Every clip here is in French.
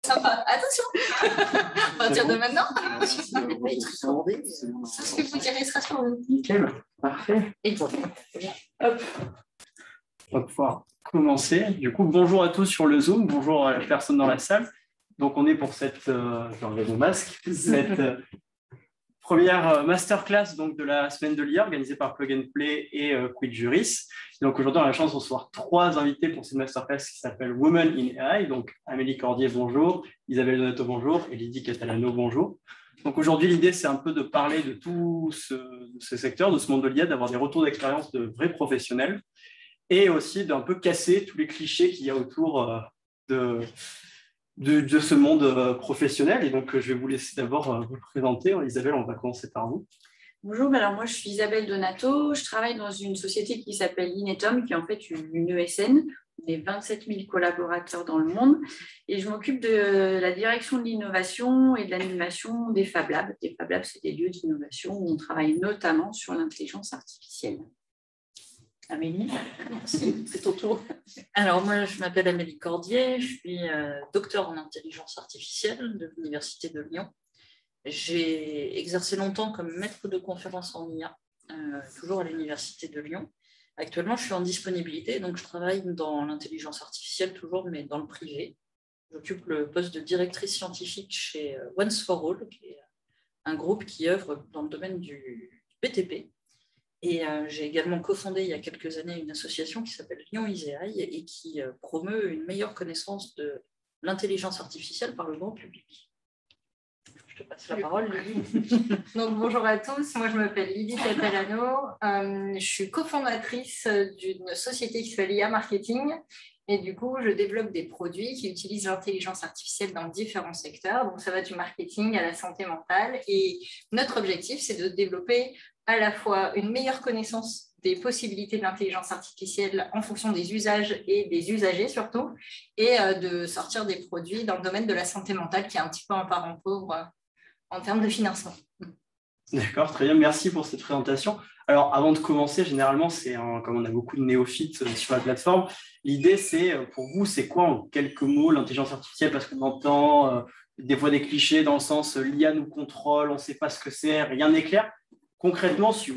Ça va. Attention. À partir de maintenant. Ce que vous direz sera sur vous. Nickel, parfait. Hop. On va pouvoir commencer. Du coup, bonjour à tous sur le Zoom, bonjour à la personne dans la salle. Donc, on est pour cette, j'enlève mon masque, cette première masterclass donc, de la semaine de l'IA organisée par Plug and Play et Quid Juris. Donc, aujourd'hui, on a la chance de recevoir 3 invités pour cette masterclass qui s'appelle Women in AI. Donc, Amélie Cordier, bonjour. Isabelle Donato, bonjour. Et Lydie Catalano, bonjour. Donc, aujourd'hui, l'idée, c'est un peu de parler de tout ce secteur, de ce monde de l'IA, d'avoir des retours d'expérience de vrais professionnels et aussi d'un peu casser tous les clichés qu'il y a autour de ce monde professionnel. Et donc, je vais vous laisser d'abord vous présenter. Isabelle, on va commencer par vous. Bonjour, alors moi je suis Isabelle Donato, je travaille dans une société qui s'appelle Inetum, qui est en fait une ESN, on est 27 000 collaborateurs dans le monde, et je m'occupe de la direction de l'innovation et de l'animation des Fab Labs. Les Fab Labs, c'est des lieux d'innovation où on travaille notamment sur l'intelligence artificielle. Amélie, merci, c'est ton tour. Alors moi je m'appelle Amélie Cordier, je suis docteur en intelligence artificielle de l'Université de Lyon. J'ai exercé longtemps comme maître de conférence en IA, toujours à l'Université de Lyon. Actuellement, je suis en disponibilité, donc je travaille dans l'intelligence artificielle toujours, mais dans le privé. J'occupe le poste de directrice scientifique chez Once for All, qui est un groupe qui œuvre dans le domaine du BTP. Et j'ai également cofondé il y a quelques années une association qui s'appelle Lyon ISEAI et qui promeut une meilleure connaissance de l'intelligence artificielle par le grand public. Je te passe la parole, Lydie. Donc, bonjour à tous, moi je m'appelle Lydie Catalano, je suis cofondatrice d'une société qui s'appelle IA Marketing et du coup je développe des produits qui utilisent l'intelligence artificielle dans différents secteurs, donc ça va du marketing à la santé mentale et notre objectif c'est de développer à la fois une meilleure connaissance des possibilités de l'intelligence artificielle en fonction des usages et des usagers surtout et de sortir des produits dans le domaine de la santé mentale qui est un petit peu un parent pauvre en termes de financement. D'accord, très bien, merci pour cette présentation. Alors, avant de commencer, généralement, comme on a beaucoup de néophytes sur la plateforme, l'idée, c'est, pour vous, c'est quoi en quelques mots l'intelligence artificielle? Parce qu'on entend des fois des clichés dans le sens l'IA nous contrôle, on ne sait pas ce que c'est, rien n'est clair. Concrètement, si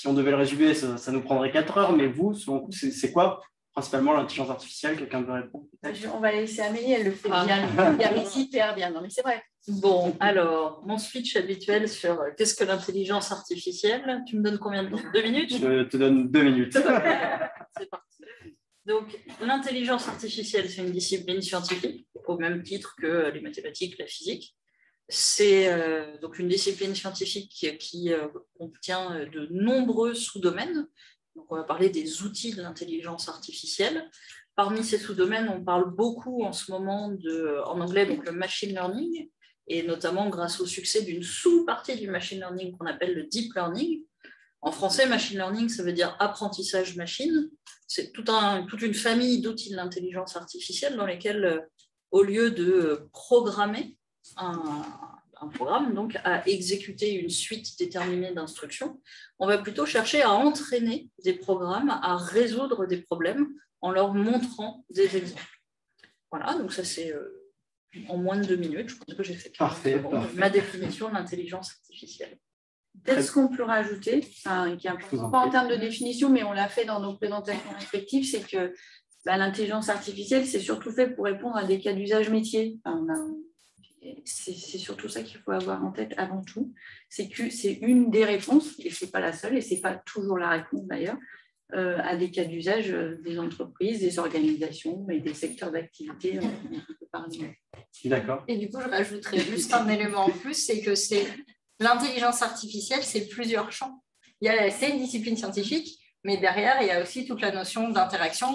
on devait le résumer, ça nous prendrait 4 heures, mais vous, c'est quoi principalement l'intelligence artificielle? Quelqu'un veut répondre? On va laisser Amélie, elle le fait bien, bien, hyper bien. Non, mais c'est vrai. Bon, alors, mon speech habituel sur qu'est-ce que l'intelligence artificielle, tu me donnes combien de temps? 2 minutes? Je te donne 2 minutes. C'est parti. Donc, l'intelligence artificielle, c'est une discipline scientifique, au même titre que les mathématiques, la physique. C'est donc une discipline scientifique qui contient de nombreux sous-domaines. Donc, on va parler des outils de l'intelligence artificielle. Parmi ces sous-domaines, on parle beaucoup en ce moment en anglais, donc le machine learning, et notamment grâce au succès d'une sous-partie du machine learning qu'on appelle le deep learning. En français, machine learning, ça veut dire apprentissage machine. C'est toute une famille d'outils de l'intelligence artificielle dans lesquels, au lieu de programmer un programme, donc à exécuter une suite déterminée d'instructions, on va plutôt chercher à entraîner des programmes à résoudre des problèmes en leur montrant des exemples. Voilà, donc ça c'est en moins de 2 minutes, je pense que j'ai fait parfait. Ma définition de l'intelligence artificielle. Peut-être ce qu'on peut rajouter, qui est important, pas en termes de définition, mais on l'a fait dans nos présentations respectives, c'est que l'intelligence artificielle, c'est surtout fait pour répondre à des cas d'usage métier. C'est surtout ça qu'il faut avoir en tête avant tout. C'est que c'est une des réponses, et ce n'est pas la seule, et ce n'est pas toujours la réponse d'ailleurs, à des cas d'usage des entreprises, des organisations et des secteurs d'activité. D'accord. Et du coup, je rajouterais juste un élément en plus, c'est que l'intelligence artificielle, c'est plusieurs champs. C'est une discipline scientifique, mais derrière, il y a aussi toute la notion d'interaction.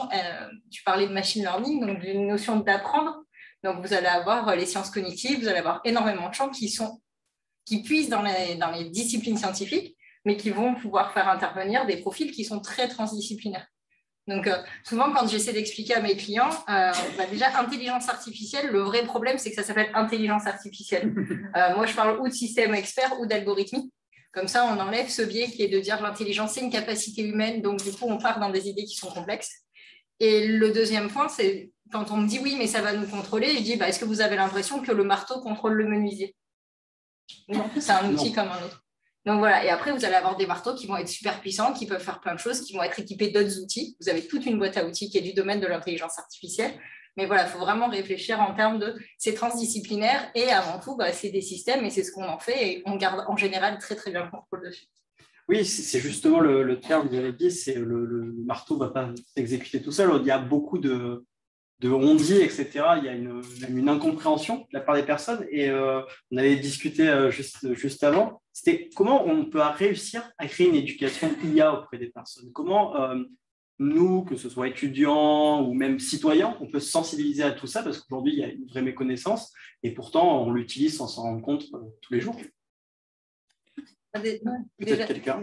Tu parlais de machine learning, donc d'une notion d'apprendre. Donc, vous allez avoir les sciences cognitives, vous allez avoir énormément de champs qui puisent dans les disciplines scientifiques, mais qui vont pouvoir faire intervenir des profils qui sont très transdisciplinaires. Donc, souvent, quand j'essaie d'expliquer à mes clients, déjà, intelligence artificielle, le vrai problème, c'est que ça s'appelle intelligence artificielle. Moi, je parle ou de système expert ou d'algorithmie. Comme ça, on enlève ce biais qui est de dire l'intelligence, c'est une capacité humaine, donc du coup, on part dans des idées qui sont complexes. Et le deuxième point, c'est quand on me dit oui, mais ça va nous contrôler, je dis est-ce que vous avez l'impression que le marteau contrôle le menuisier? Non, c'est un outil comme un autre. Donc voilà, et après, vous allez avoir des marteaux qui vont être super puissants, qui peuvent faire plein de choses, qui vont être équipés d'autres outils. Vous avez toute une boîte à outils qui est du domaine de l'intelligence artificielle. Mais voilà, il faut vraiment réfléchir en termes de c'est transdisciplinaire et avant tout, c'est des systèmes et c'est ce qu'on en fait et on garde en général très très bien le contrôle dessus. Oui, c'est justement le terme que vous avez dit, c'est le marteau ne va pas s'exécuter tout seul. Il y a beaucoup de on-dit, etc. Il y a même une incompréhension de la part des personnes. Et on avait discuté juste avant. C'était comment on peut réussir à créer une éducation IA auprès des personnes. Comment nous, que ce soit étudiants ou même citoyens, on peut se sensibiliser à tout ça parce qu'aujourd'hui, il y a une vraie méconnaissance et pourtant, on l'utilise sans s'en rendre compte tous les jours. Peut-être quelqu'un.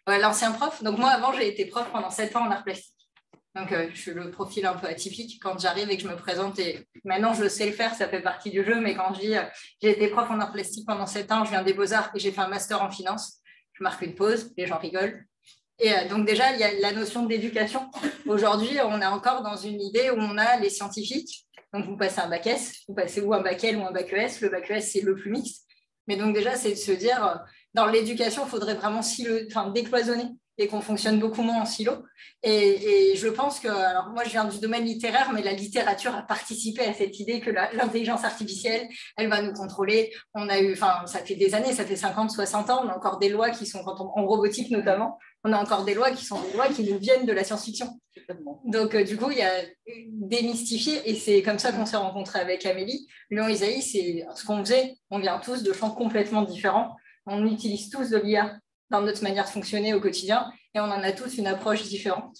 L'ancien prof. Donc moi, avant, j'ai été prof pendant 7 ans en art plastique. Donc, je suis le profil un peu atypique quand j'arrive et que je me présente. Et maintenant, je sais le faire, ça fait partie du jeu. Mais quand je dis j'ai été prof en art plastique pendant 7 ans, je viens des Beaux-Arts et j'ai fait un master en finance, je marque une pause, les gens rigolent. Et donc, déjà, il y a la notion d'éducation. Aujourd'hui, on est encore dans une idée où on a les scientifiques. Donc, vous passez un bac S, vous passez ou un bac L ou un bac ES. Le bac ES, c'est le plus mixte. Mais donc, déjà, c'est de se dire, dans l'éducation, il faudrait vraiment décloisonner et qu'on fonctionne beaucoup moins en silo. Et je pense que, alors moi je viens du domaine littéraire, mais la littérature a participé à cette idée que l'intelligence artificielle, elle va nous contrôler. On a eu, ça fait des années, ça fait 50, 60 ans, on a encore des lois qui sont, en robotique notamment, on a encore des lois qui sont des lois qui nous viennent de la science-fiction. Donc du coup, il y a démystifié, et c'est comme ça qu'on s'est rencontrés avec Amélie. Lyon Isaïe, c'est ce qu'on faisait, on vient tous de champs complètement différents, on utilise tous de l'IA dans notre manière de fonctionner au quotidien, et on en a tous une approche différente.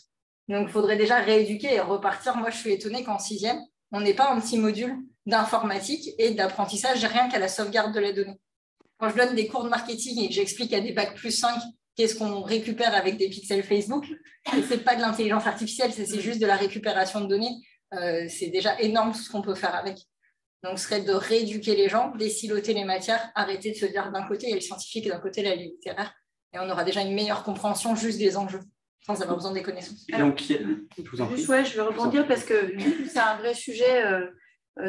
Donc, il faudrait déjà rééduquer et repartir. Moi, je suis étonnée qu'en 6e, on n'ait pas un petit module d'informatique et d'apprentissage rien qu'à la sauvegarde de la donnée. Quand je donne des cours de marketing et que j'explique à des bac plus 5 qu'est-ce qu'on récupère avec des pixels Facebook, ce n'est pas de l'intelligence artificielle, c'est juste de la récupération de données. C'est déjà énorme tout ce qu'on peut faire avec. Donc, ce serait de rééduquer les gens, désiloter les matières, arrêter de se dire d'un côté, il y a le scientifique et d'un côté, la littéraire. Et on aura déjà une meilleure compréhension juste des enjeux, sans avoir besoin des connaissances. Donc, je vous en prie. Je vais rebondir parce que c'est un vrai sujet,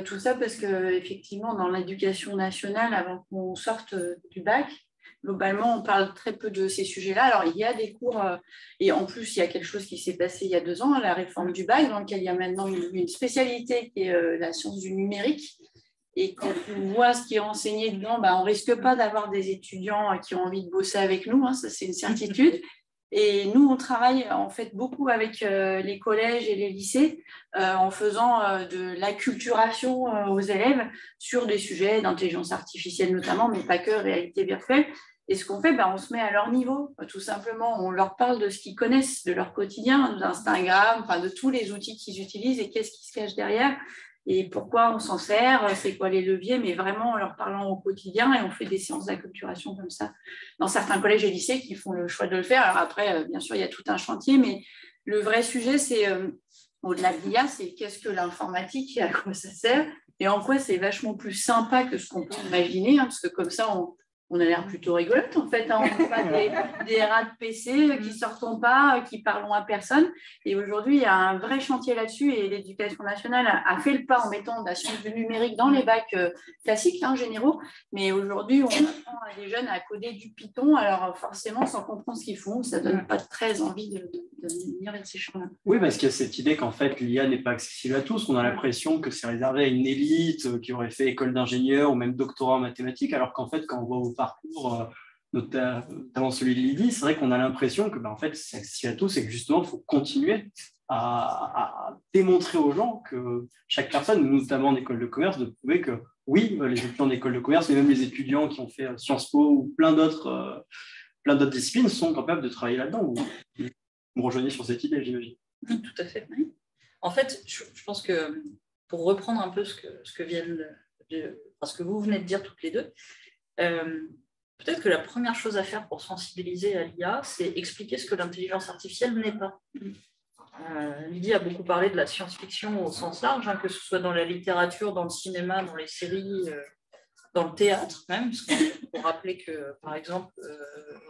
tout ça, parce qu'effectivement, dans l'éducation nationale, avant qu'on sorte du bac, globalement, on parle très peu de ces sujets-là. Alors, il y a des cours, et en plus, il y a quelque chose qui s'est passé il y a 2 ans, la réforme du bac, dans lequel il y a maintenant une spécialité qui est la science du numérique. Et quand on voit ce qui est enseigné dedans, on ne risque pas d'avoir des étudiants qui ont envie de bosser avec nous, ça c'est une certitude. Et nous, on travaille en fait beaucoup avec les collèges et les lycées en faisant de l'acculturation aux élèves sur des sujets d'intelligence artificielle notamment, mais pas que, réalité virtuelle. Et ce qu'on fait, on se met à leur niveau, tout simplement. On leur parle de ce qu'ils connaissent, de leur quotidien, d'Instagram, de tous les outils qu'ils utilisent et qu'est-ce qui se cache derrière. Et pourquoi on s'en sert, c'est quoi les leviers, mais vraiment en leur parlant au quotidien, et on fait des séances d'acculturation comme ça dans certains collèges et lycées qui font le choix de le faire. Alors après, bien sûr, il y a tout un chantier, mais le vrai sujet, c'est au-delà de l'IA, c'est qu'est-ce que l'informatique et à quoi ça sert, et en quoi c'est vachement plus sympa que ce qu'on peut imaginer, parce que comme ça, on a l'air plutôt rigolote en fait, on n'a pas des rats de PC qui sortons pas, qui parlons à personne. Et aujourd'hui, il y a un vrai chantier là-dessus et l'éducation nationale a fait le pas en mettant de la science du numérique dans les bacs classiques, généraux. Mais aujourd'hui, on apprend à des jeunes à coder du Python, alors forcément, sans comprendre ce qu'ils font, ça donne pas très envie de venir vers ces champs-là. Oui, parce qu'il y a cette idée qu'en fait, l'IA n'est pas accessible à tous. On a l'impression que c'est réservé à une élite qui aurait fait école d'ingénieur ou même doctorat en mathématiques, alors qu'en fait, quand on voit vos parcours, notamment celui de Lydie, c'est vrai qu'on a l'impression que en fait, c'est accessible à tous et que justement, il faut continuer à démontrer aux gens que chaque personne, notamment en école de commerce, de prouver que oui, les étudiants d'école de commerce et même les étudiants qui ont fait Sciences Po ou plein d'autres disciplines sont capables de travailler là-dedans. Vous me rejoignez sur cette idée, j'imagine. Tout à fait. Oui. En fait, je pense que pour reprendre un peu ce que vous venez de dire toutes les deux, peut-être que la première chose à faire pour sensibiliser à l'IA, c'est expliquer ce que l'intelligence artificielle n'est pas. Lydie a beaucoup parlé de la science-fiction au sens large, que ce soit dans la littérature, dans le cinéma, dans les séries, dans le théâtre même. Il faut rappeler que, par exemple,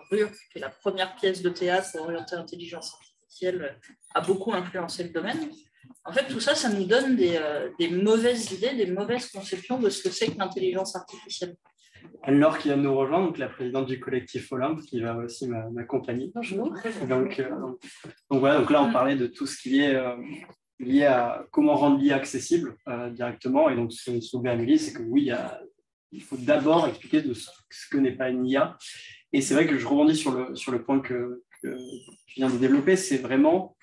Rure, qui est la première pièce de théâtre orientée intelligence artificielle a beaucoup influencé le domaine. En fait, tout ça, ça nous donne des mauvaises idées, des mauvaises conceptions de ce que c'est que l'intelligence artificielle. Anne-Laure qui vient de nous rejoindre, donc la présidente du collectif Olympe, qui va aussi m'accompagner. Bonjour. Donc voilà, donc là, on parlait de tout ce qui est lié à comment rendre l'IA accessible directement. Et donc, ce que soulevait Amélie, c'est que oui, il faut d'abord expliquer de ce que n'est pas une IA. Et c'est vrai que je rebondis sur le point que tu viens de développer, c'est vraiment,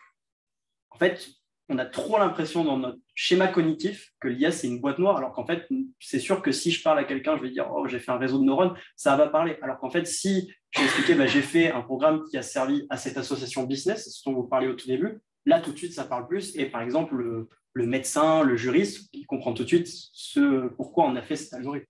en fait, on a trop l'impression dans notre schéma cognitif que l'IA, c'est une boîte noire, alors qu'en fait, c'est sûr que si je parle à quelqu'un, je vais dire « Oh, j'ai fait un réseau de neurones », ça va parler. Alors qu'en fait, si je vais expliquer « J'ai fait un programme qui a servi à cette association business », c'est ce dont vous parliez au tout début, là, tout de suite, ça parle plus. Et par exemple, le médecin, le juriste, il comprend tout de suite pourquoi on a fait cet algorithme.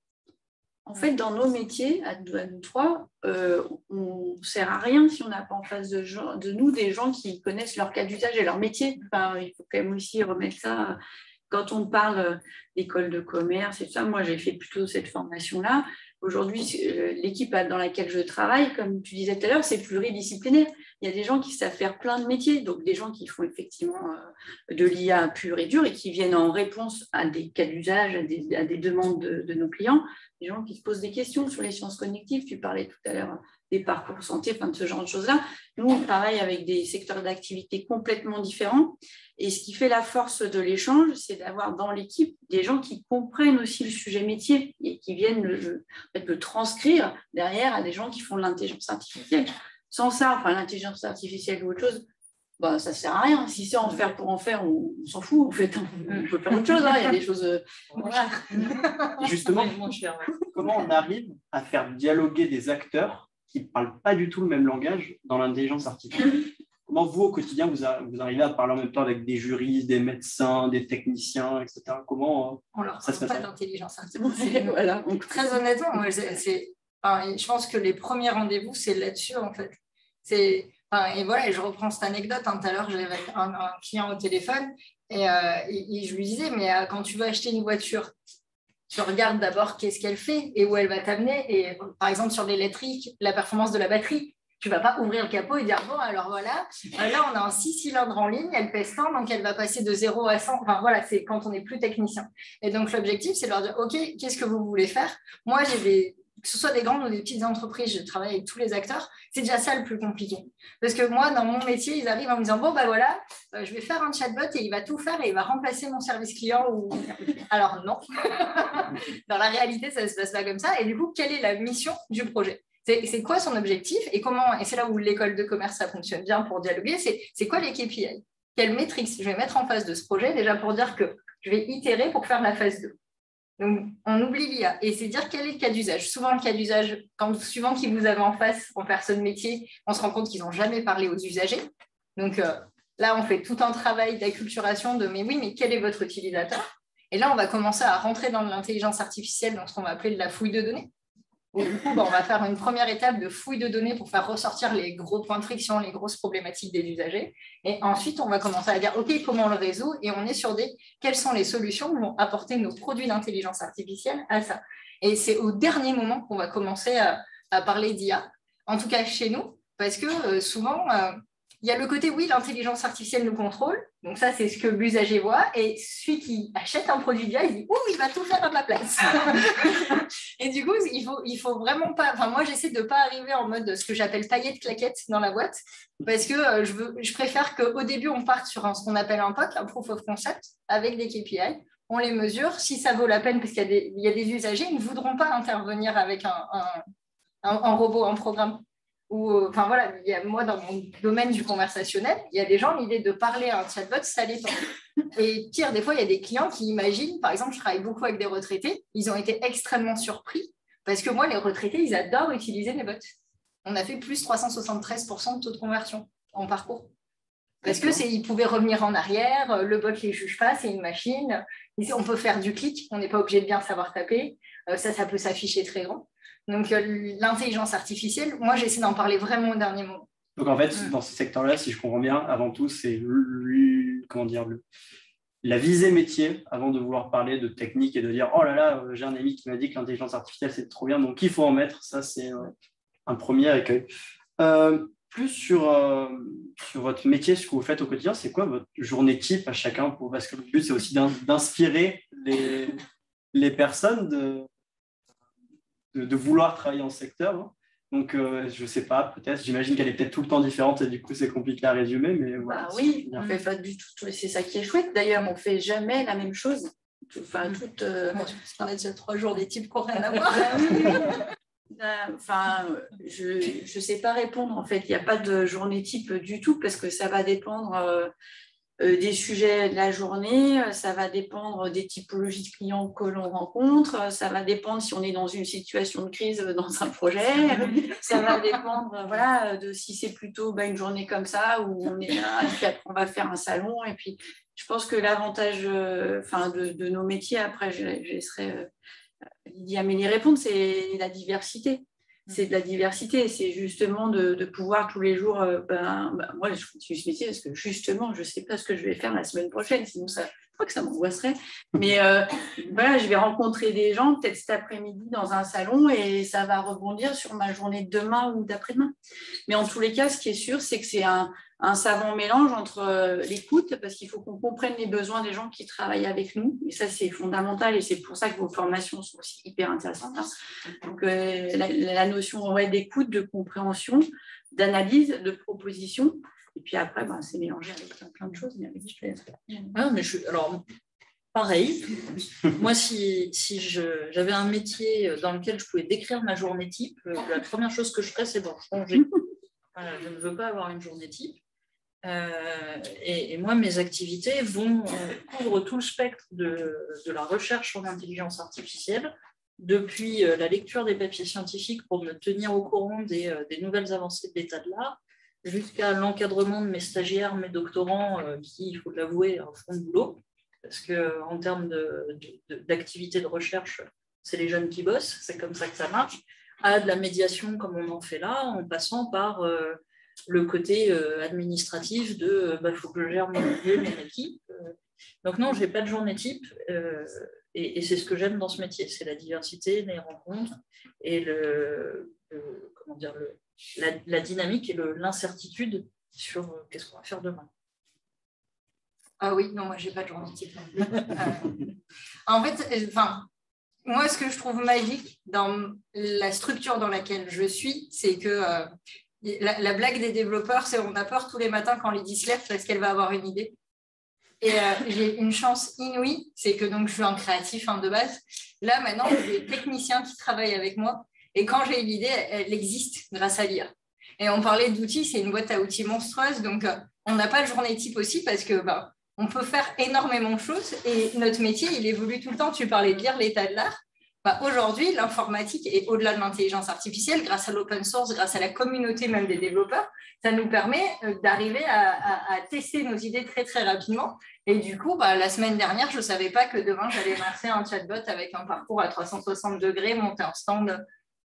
En fait, dans nos métiers, à nous trois, on ne sert à rien si on n'a pas en face de nous des gens qui connaissent leur cas d'usage et leur métier. Enfin, il faut quand même aussi remettre ça. Quand on parle d'école de commerce et tout ça, moi, j'ai fait plutôt cette formation-là. Aujourd'hui, l'équipe dans laquelle je travaille, comme tu disais tout à l'heure, c'est pluridisciplinaire. Il y a des gens qui savent faire plein de métiers, donc des gens qui font effectivement de l'IA pure et dure et qui viennent en réponse à des cas d'usage, à des demandes de nos clients, des gens qui se posent des questions sur les sciences cognitives. Tu parlais tout à l'heure des parcours santé, enfin de ce genre de choses-là. Nous, on travaille avec des secteurs d'activité complètement différents. Et ce qui fait la force de l'échange, c'est d'avoir dans l'équipe des gens qui comprennent aussi le sujet métier et qui viennent le transcrire derrière à des gens qui font de l'intelligence artificielle. Sans ça, enfin l'intelligence artificielle ou autre chose, bah, ça ne sert à rien. Si c'est en faire pour en faire, on s'en fout. En fait, on peut faire autre chose. Hein. Il y a des choses. Voilà. Justement, comment on arrive à faire dialoguer des acteurs qui ne parlent pas du tout le même langage dans l'intelligence artificielle? Comment vous, au quotidien, vous arrivez à parler en même temps avec des juristes, des médecins, des techniciens, etc. Comment ça se passe? Pas d'intelligence artificielle. Voilà. Donc, très honnêtement, moi, je pense que les premiers rendez-vous, c'est là-dessus, en fait. Et voilà, et je reprends cette anecdote. Tout à l'heure, j'avais un client au téléphone et je lui disais, mais quand tu vas acheter une voiture, tu regardes d'abord qu'est-ce qu'elle fait et où elle va t'amener. Et par exemple, sur l'électrique, la performance de la batterie. Tu ne vas pas ouvrir le capot et dire, bon, alors voilà, là, on a un 6 cylindres en ligne, elle pèse tant, donc elle va passer de 0 à 100. Enfin, voilà, c'est quand on n'est plus technicien. Et donc, l'objectif, c'est de leur dire, OK, qu'est-ce que vous voulez faire? Moi, que ce soit des grandes ou des petites entreprises, je travaille avec tous les acteurs, c'est déjà ça le plus compliqué. Parce que moi, dans mon métier, ils arrivent en me disant, bon, ben voilà, je vais faire un chatbot et il va tout faire et il va remplacer mon service client. Alors, non. Dans la réalité, ça ne se passe pas comme ça. Et du coup, quelle est la mission du projet? C'est quoi son objectif et c'est là où l'école de commerce, ça fonctionne bien pour dialoguer, c'est quoi les KPI? Quelle métrique je vais mettre en face de ce projet, déjà pour dire que je vais itérer pour faire la phase 2. Donc, on oublie l'IA et c'est dire quel est le cas d'usage. Souvent, le cas d'usage, suivant qui vous avez en face, en personne métier, on se rend compte qu'ils n'ont jamais parlé aux usagers. Donc là, on fait tout un travail d'acculturation mais quel est votre utilisateur? Et là, on va commencer à rentrer dans l'intelligence artificielle, dans ce qu'on va appeler de la fouille de données. Et du coup, on va faire une première étape de fouille de données pour faire ressortir les gros points de friction, les grosses problématiques des usagers. Et ensuite, on va commencer à dire, OK, comment on le résout? Et on est sur quelles sont les solutions qui vont apporter nos produits d'intelligence artificielle à ça. Et c'est au dernier moment qu'on va commencer à parler d'IA, en tout cas chez nous, parce que souvent, il y a le côté, oui, l'intelligence artificielle nous contrôle. Donc ça, c'est ce que l'usager voit. Et celui qui achète un produit d'IA, il dit, il va tout faire à ma place. Et du coup, il faut vraiment pas... Enfin, moi, j'essaie de ne pas arriver en mode ce que j'appelle paillettes claquettes dans la boîte, parce que je préfère qu'au début, on parte sur ce qu'on appelle un POC, un Proof of Concept, avec des KPI. On les mesure. Si ça vaut la peine, parce qu'il y a des usagers, ils ne voudront pas intervenir avec un robot, un programme. Enfin voilà, moi dans mon domaine du conversationnel, il y a des gens, l'idée de parler à un chatbot, ça les tente. Et pire, des fois, il y a des clients qui imaginent, par exemple, je travaille beaucoup avec des retraités, ils ont été extrêmement surpris parce que moi, les retraités, ils adorent utiliser les bots. On a fait plus 373% de taux de conversion en parcours. Parce qu'ils pouvaient revenir en arrière, le bot ne les juge pas, c'est une machine, on peut faire du clic, on n'est pas obligé de bien savoir taper, ça peut s'afficher très grand. Donc, l'intelligence artificielle, moi, j'essaie d'en parler vraiment au dernier moment. Donc, en fait, dans ce secteur-là, si je comprends bien, avant tout, c'est la visée métier avant de vouloir parler de technique et de dire « Oh là là, j'ai un ami qui m'a dit que l'intelligence artificielle, c'est trop bien, donc il faut en mettre. » Ça, c'est un premier écueil. plus sur votre métier, ce que vous faites au quotidien. C'est quoi votre journée type à chacun parce que le but, c'est aussi d'inspirer les personnes de vouloir travailler en secteur. Hein. Donc, je ne sais pas, peut-être, j'imagine qu'elle est peut-être tout le temps différente et du coup, c'est compliqué à résumer. Mais voilà, oui, on ne fait pas du tout. C'est ça qui est chouette. D'ailleurs, on ne fait jamais la même chose. Enfin, on a déjà 3 jours des types qui n'ont rien à voir. Enfin, je ne sais pas répondre. En fait, il n'y a pas de journée type du tout parce que ça va dépendre des sujets de la journée, ça va dépendre des typologies de clients que l'on rencontre, ça va dépendre si on est dans une situation de crise dans un projet, ça va dépendre de si c'est plutôt une journée comme ça où on est là, et puis après on va faire un salon. Et puis, je pense que l'avantage de nos métiers, après je laisserai Lydie Amélie répondre, c'est la diversité. C'est de la diversité, c'est justement de pouvoir tous les jours, moi je continue ce métier parce que justement je ne sais pas ce que je vais faire la semaine prochaine, sinon je crois que ça m'angoisserait, mais je vais rencontrer des gens peut-être cet après-midi dans un salon et ça va rebondir sur ma journée de demain ou d'après-demain. Mais en tous les cas, ce qui est sûr, c'est que c'est un savant mélange entre l'écoute, parce qu'il faut qu'on comprenne les besoins des gens qui travaillent avec nous, et ça c'est fondamental, et c'est pour ça que vos formations sont aussi hyper intéressantes. Hein. Donc la notion d'écoute, de compréhension, d'analyse, de proposition, et puis après c'est mélangé avec plein de choses. Mais avec alors pareil, moi si j'avais un métier dans lequel je pouvais décrire ma journée type, la première chose que je ferais c'est de changer. Je ne veux pas avoir une journée type. Et moi, mes activités couvrent tout le spectre de la recherche en intelligence artificielle, depuis la lecture des papiers scientifiques pour me tenir au courant des nouvelles avancées de l'état de l'art, jusqu'à l'encadrement de mes stagiaires, mes doctorants, qui, il faut l'avouer, font le boulot, parce qu'en termes d'activité de recherche, c'est les jeunes qui bossent, c'est comme ça que ça marche, à de la médiation comme on en fait là, en passant par le côté administratif il faut que je gère mon milieu, mes équipes. Donc non, je n'ai pas de journée type et c'est ce que j'aime dans ce métier, c'est la diversité, les rencontres et la dynamique et l'incertitude sur qu'est-ce qu'on va faire demain. Ah oui, non, moi je n'ai pas de journée type. En fait, moi ce que je trouve magique dans la structure dans laquelle je suis, c'est que la blague des développeurs, c'est on a peur tous les matins quand Lydie se lève parce qu'elle va avoir une idée. Et j'ai une chance inouïe, c'est que donc, je suis un créatif de base. Là, maintenant, j'ai des techniciens qui travaillent avec moi. Et quand j'ai l'idée, elle existe grâce à l'IA. Et on parlait d'outils, c'est une boîte à outils monstrueuse. Donc, on n'a pas de journée type aussi parce que on peut faire énormément de choses. Et notre métier, il évolue tout le temps. Tu parlais de lire l'état de l'art. Aujourd'hui, l'informatique et au-delà de l'intelligence artificielle, grâce à l'open source, grâce à la communauté même des développeurs, ça nous permet d'arriver à tester nos idées très, très rapidement. Et du coup, la semaine dernière, je ne savais pas que demain, j'allais lancer un chatbot avec un parcours à 360 degrés, monter un stand.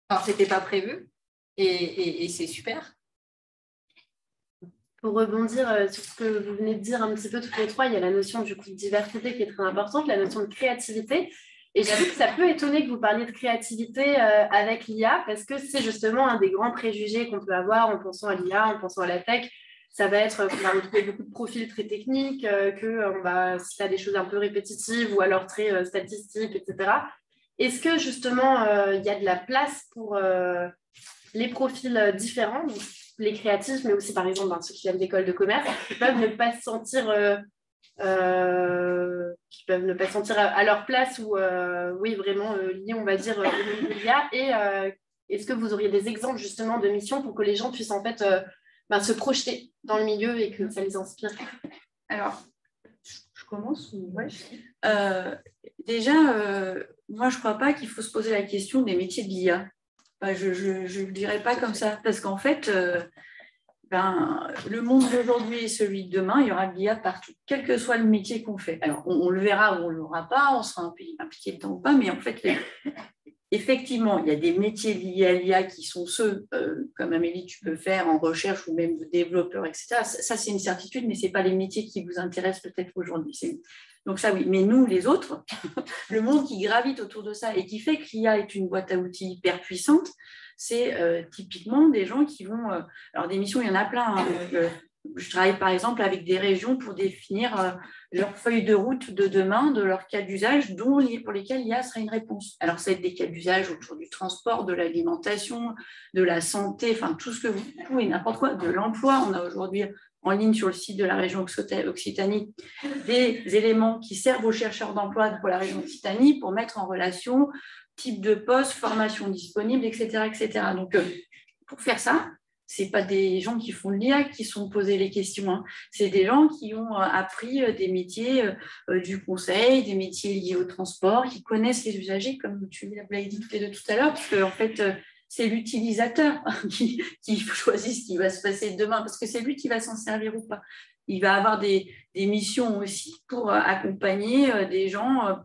Enfin, ce n'était pas prévu. Et c'est super. Pour rebondir sur ce que vous venez de dire un petit peu toutes les trois, il y a la notion du coup de diversité qui est très importante, la notion de créativité. Et j'avoue que ça peut étonner que vous parliez de créativité avec l'IA parce que c'est justement un des grands préjugés qu'on peut avoir en pensant à l'IA, en pensant à la tech. Ça va être qu'on va retrouver beaucoup de profils très techniques, si tu as des choses un peu répétitives ou alors très statistiques, etc. Est-ce que justement, il y a de la place pour les profils différents, donc les créatifs, mais aussi par exemple ceux qui viennent d'école de commerce, qui peuvent ne pas se sentir... qui peuvent ne pas se sentir à leur place ou vraiment liés, on va dire, au monde de l'IA. Et est-ce que vous auriez des exemples justement de missions pour que les gens puissent en fait se projeter dans le milieu et que ça les inspire? Alors, je commence ou... ouais. Déjà, moi je ne crois pas qu'il faut se poser la question des métiers de l'IA. Je ne le dirais pas comme ça, parce qu'en fait... le monde d'aujourd'hui et celui de demain, il y aura de l'IA partout, quel que soit le métier qu'on fait. Alors, on le verra ou on ne l'aura pas, on sera impliqué dedans ou pas, mais en fait, effectivement, il y a des métiers liés à l'IA qui sont ceux, comme Amélie, tu peux faire en recherche ou même de développeur, etc. Ça, c'est une certitude, mais ce n'est pas les métiers qui vous intéressent peut-être aujourd'hui. Donc ça, oui. Mais nous, les autres, le monde qui gravite autour de ça et qui fait que l'IA est une boîte à outils hyper puissante, c'est typiquement des gens qui vont… alors, des missions, il y en a plein. Je travaille par exemple avec des régions pour définir leur feuille de route de demain, de leur cas d'usage, pour lesquels l'IA sera une réponse. Alors, ça va être des cas d'usage autour du transport, de l'alimentation, de la santé, enfin tout ce que tout et n'importe quoi, de l'emploi. On a aujourd'hui en ligne sur le site de la région Occitanie des éléments qui servent aux chercheurs d'emploi pour la région Occitanie pour mettre en relation type de poste, formation disponible, etc. etc. Donc, pour faire ça, ce n'est pas des gens qui font de l'IA qui sont posés les questions. Hein. C'est des gens qui ont appris des métiers du conseil, des métiers liés au transport, qui connaissent les usagers, comme tu l'avais dit tout à l'heure, parce qu'en fait, c'est l'utilisateur qui choisit ce qui va se passer demain, parce que c'est lui qui va s'en servir ou pas. Il va avoir des missions aussi pour accompagner des gens,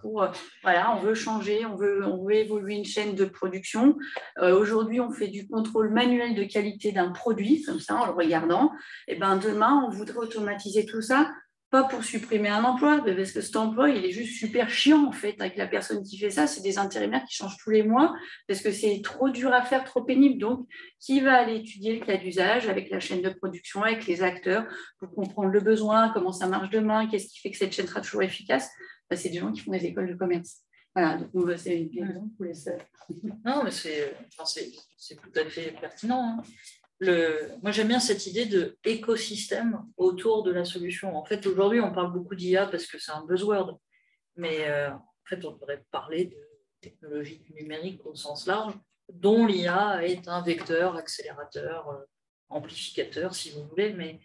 voilà, on veut changer, on veut évoluer une chaîne de production. Aujourd'hui, on fait du contrôle manuel de qualité d'un produit, comme ça, en le regardant. Et ben, demain, on voudrait automatiser tout ça, pas pour supprimer un emploi, mais parce que cet emploi, il est juste super chiant, en fait, avec la personne qui fait ça. C'est des intérimaires qui changent tous les mois, parce que c'est trop dur à faire, trop pénible. Donc, qui va aller étudier le cas d'usage avec la chaîne de production, avec les acteurs, pour comprendre le besoin, comment ça marche demain, qu'est-ce qui fait que cette chaîne sera toujours efficace? Ben, c'est des gens qui font des écoles de commerce. Voilà, donc c'est une question pour les sœurs. Non, mais c'est tout à fait pertinent. Hein. Moi, j'aime bien cette idée d'écosystème autour de la solution. En fait, aujourd'hui, on parle beaucoup d'IA parce que c'est un buzzword, mais en fait, on devrait parler de technologie du numérique au sens large, dont l'IA est un vecteur, accélérateur, amplificateur, si vous voulez, mais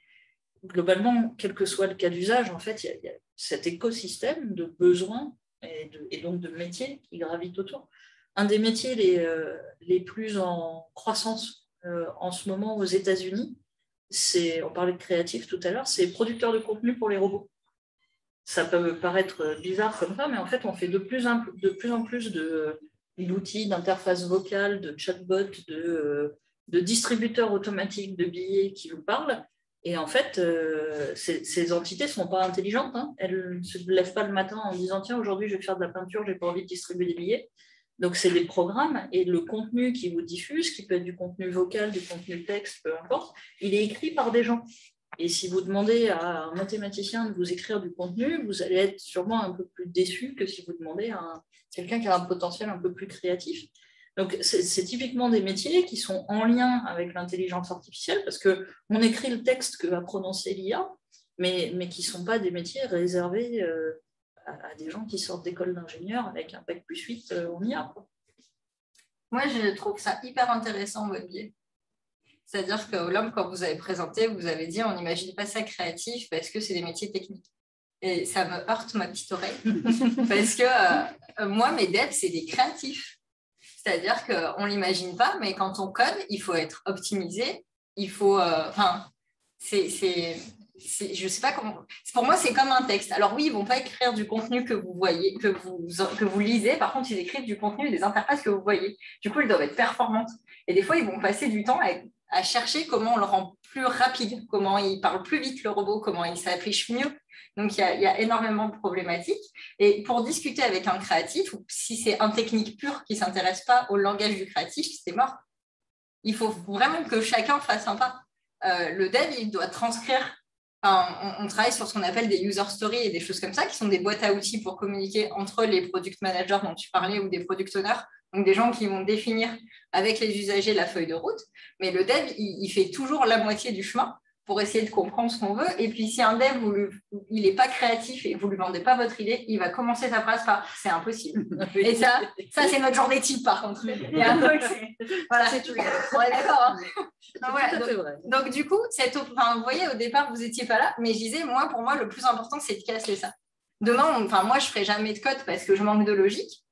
globalement, quel que soit le cas d'usage, en fait, il y a cet écosystème de besoins et donc de métiers qui gravitent autour. Un des métiers les plus en croissance en ce moment aux États-Unis, on parlait de créatif tout à l'heure, c'est producteur de contenu pour les robots. Ça peut paraître bizarre comme ça, mais en fait, on fait de plus en plus d'outils, d'interfaces vocales, de chatbots, de distributeurs automatiques de billets qui vous parlent. Et en fait, ces entités ne sont pas intelligentes. Hein. Elles ne se lèvent pas le matin en disant « Tiens, aujourd'hui, je vais faire de la peinture, je n'ai pas envie de distribuer des billets ». Donc, c'est des programmes et le contenu qui vous diffuse, qui peut être du contenu vocal, du contenu texte, peu importe, il est écrit par des gens. Et si vous demandez à un mathématicien de vous écrire du contenu, vous allez être sûrement un peu plus déçu que si vous demandez à quelqu'un qui a un potentiel un peu plus créatif. Donc, c'est typiquement des métiers qui sont en lien avec l'intelligence artificielle parce qu'on écrit le texte que va prononcer l'IA, mais qui ne sont pas des métiers réservés à des gens qui sortent d'école d'ingénieurs avec un bac plus 8 en IA. Moi, je trouve ça hyper intéressant, votre biais. C'est-à-dire que l'homme, quand vous avez présenté, vous avez dit on n'imagine pas ça créatif parce que c'est des métiers techniques. Et ça me heurte ma petite oreille parce que moi, mes devs, c'est des créatifs. C'est-à-dire qu'on ne l'imagine pas, mais quand on code, il faut être optimisé, il faut… je sais pas comment… Pour moi, c'est comme un texte. Alors oui, ils ne vont pas écrire du contenu que vous voyez, que vous lisez. Par contre, ils écrivent du contenu et des interfaces que vous voyez. Du coup, ils doivent être performantes. Et des fois, ils vont passer du temps à chercher comment on le rend plus rapide, comment il parle plus vite, le robot, comment il s'affiche mieux. Donc, il y a énormément de problématiques. Et pour discuter avec un créatif, ou si c'est un technique pur qui ne s'intéresse pas au langage du créatif, c'est mort. Il faut vraiment que chacun fasse un pas. Le dev, il doit transcrire. On travaille sur ce qu'on appelle des user stories et des choses comme ça, qui sont des boîtes à outils pour communiquer entre les product managers dont tu parlais ou des product owners, donc des gens qui vont définir avec les usagers la feuille de route. Mais le dev, il fait toujours la moitié du chemin pour essayer de comprendre ce qu'on veut. Et puis, si un dev, il n'est pas créatif et vous ne lui vendez pas votre idée, il va commencer sa phrase par « c'est impossible ». Et ça c'est notre journée type, par contre. Il y a un truc, voilà, c'est tout. On est d'accord. Hein. Donc, du coup, vous voyez, au départ, vous n'étiez pas là, mais je disais, pour moi, le plus important, c'est de casser ça. Demain, moi, je ne ferai jamais de code parce que je manque de logique.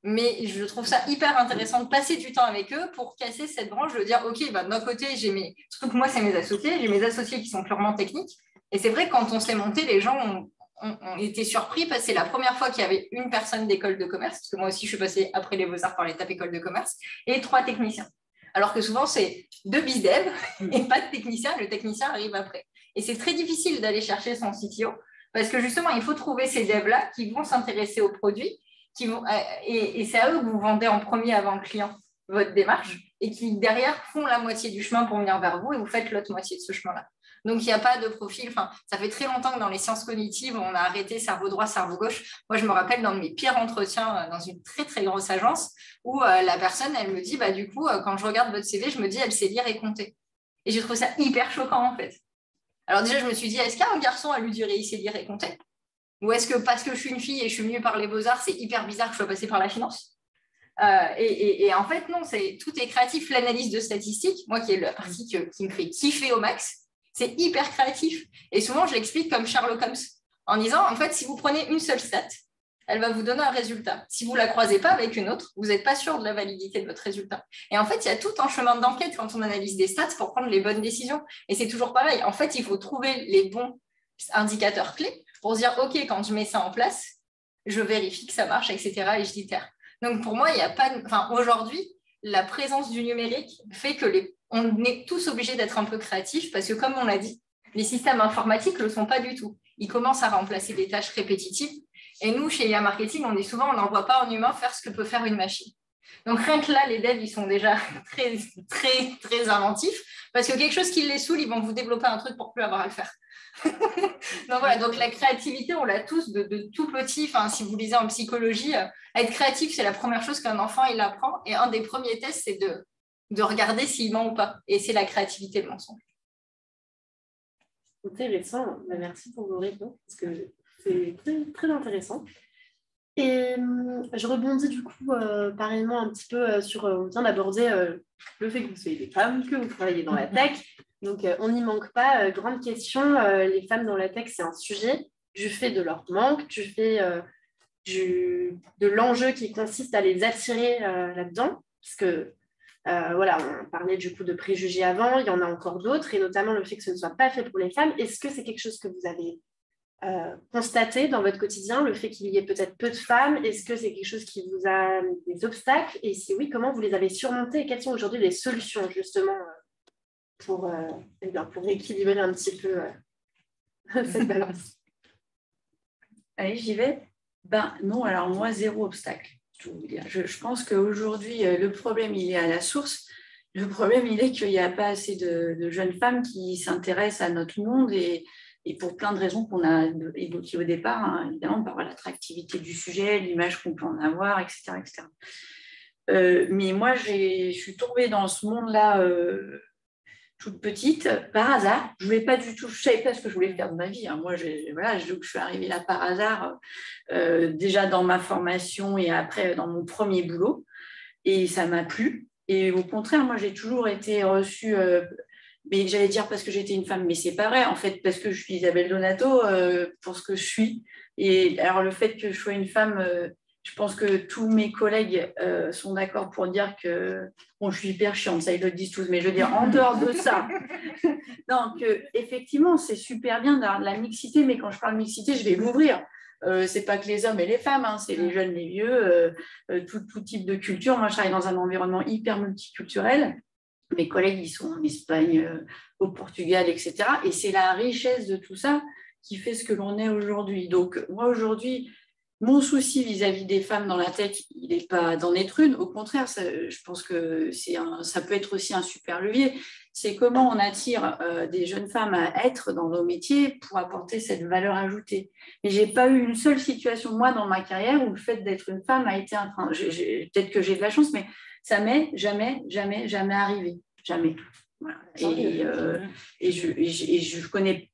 Mais je trouve ça hyper intéressant de passer du temps avec eux pour casser cette branche, de dire, OK, d'un côté, surtout que moi, c'est mes associés, j'ai mes associés qui sont purement techniques. Et c'est vrai que quand on s'est monté, les gens ont été surpris parce que c'est la première fois qu'il y avait une personne d'école de commerce, parce que moi aussi, je suis passée après les Beaux-Arts par l'étape école de commerce, et 3 techniciens. Alors que souvent, c'est 2 bizdev et pas de technicien, le technicien arrive après. Et c'est très difficile d'aller chercher son CTO parce que justement, il faut trouver ces devs-là qui vont s'intéresser aux produits et c'est à eux que vous vendez en premier avant le client votre démarche. et qui, derrière, font la moitié du chemin pour venir vers vous et vous faites l'autre moitié de ce chemin-là. Donc, il n'y a pas de profil. Enfin, ça fait très longtemps que dans les sciences cognitives, on a arrêté cerveau droit, cerveau gauche. Moi, je me rappelle dans mes pires entretiens dans une très, très grosse agence où la personne, elle me dit, bah, du coup, quand je regarde votre CV, je me dis, elle sait lire et compter. Et j'ai trouvé ça hyper choquant, en fait. Alors déjà, je me suis dit, est-ce qu'un garçon a lu du il sait lire et compter? Ou est-ce que parce que je suis une fille et je suis venue par les beaux-arts, c'est hyper bizarre que je sois passée par la finance? Et en fait, non, tout est créatif. L'analyse de statistiques, moi qui est la partie qui me fait kiffer au max, c'est hyper créatif. Et souvent, je l'explique comme Sherlock Holmes, en disant, en fait, si vous prenez une seule stat, elle va vous donner un résultat. Si vous ne la croisez pas avec une autre, vous n'êtes pas sûr de la validité de votre résultat. Et en fait, il y a tout un chemin d'enquête quand on analyse des stats pour prendre les bonnes décisions. Et c'est toujours pareil. En fait, il faut trouver les bons indicateurs clés pour se dire, OK, quand je mets ça en place, je vérifie que ça marche, etc. et je l'itère. Donc, pour moi, il n'y a pas aujourd'hui, la présence du numérique fait que on est tous obligés d'être un peu créatifs parce que, comme on l'a dit, les systèmes informatiques ne le sont pas du tout. Ils commencent à remplacer des tâches répétitives. Et nous, chez IA Marketing, on dit souvent, on n'envoie pas en humain faire ce que peut faire une machine. Donc, rien que là, les devs, ils sont déjà très, très, très inventifs parce que quelque chose qui les saoule, ils vont vous développer un truc pour plus avoir à le faire. Donc, voilà, donc la créativité, on l'a tous de tout petit. Enfin, si vous lisez en psychologie, être créatif, c'est la première chose qu'un enfant, il apprend. Et un des premiers tests, c'est de regarder s'il ment ou pas. Et c'est la créativité, le mensonge. Intéressant. Merci pour vos réponses, parce que c'est très, très intéressant. Et je rebondis du coup pareillement un petit peu sur, on vient d'aborder le fait que vous soyez des femmes, que vous travaillez dans la tech. Donc, on n'y manque pas. Grande question, les femmes dans la tech, c'est un sujet du fait de leur manque, du fait de l'enjeu qui consiste à les attirer là-dedans, parce que voilà, on parlait du coup de préjugés avant, il y en a encore d'autres, et notamment le fait que ce ne soit pas fait pour les femmes. Est-ce que c'est quelque chose que vous avez constaté dans votre quotidien, le fait qu'il y ait peut-être peu de femmes? Est-ce que c'est quelque chose qui vous a mis des obstacles? Et si oui, comment vous les avez surmontés? Et quelles sont aujourd'hui les solutions justement pour équilibrer un petit peu cette balance? Allez, j'y vais. Ben non, alors moi, zéro obstacle. Je pense qu'aujourd'hui, le problème, il est à la source. Le problème, il est qu'il n'y a pas assez de jeunes femmes qui s'intéressent à notre monde et pour plein de raisons qu'on a évoquées au départ, hein, évidemment, par l'attractivité du sujet, l'image qu'on peut en avoir, etc. etc. Mais moi, je suis tombée dans ce monde-là toute petite, par hasard. Je ne savais pas ce que je voulais faire de ma vie. Hein. Moi, je suis arrivée là par hasard, déjà dans ma formation et après dans mon premier boulot. Et ça m'a plu. Et au contraire, moi, j'ai toujours été reçue, mais j'allais dire parce que j'étais une femme, mais c'est pas vrai. En fait, parce que je suis Isabelle Donato, pour ce que je suis. Et alors, le fait que je sois une femme... je pense que tous mes collègues sont d'accord pour dire que bon, je suis hyper chiante, ça ils le disent tous, mais je veux dire, en dehors de ça, donc effectivement, c'est super bien d'avoir de la mixité, mais quand je parle de mixité, je vais m'ouvrir. C'est pas que les hommes et les femmes, hein, c'est les jeunes, les vieux, tout type de culture. Moi, je travaille dans un environnement hyper multiculturel. Mes collègues, ils sont en Espagne, au Portugal, etc. Et c'est la richesse de tout ça qui fait ce que l'on est aujourd'hui. Donc, moi, aujourd'hui, mon souci vis-à-vis des femmes dans la tech, il n'est pas d'en être une. Au contraire, je pense que ça peut être aussi un super levier. C'est comment on attire des jeunes femmes à être dans nos métiers pour apporter cette valeur ajoutée. Mais je n'ai pas eu une seule situation, moi, dans ma carrière, où le fait d'être une femme a été un frein. Peut-être que j'ai de la chance, mais ça m'est jamais arrivé. Jamais. Voilà. Et je connais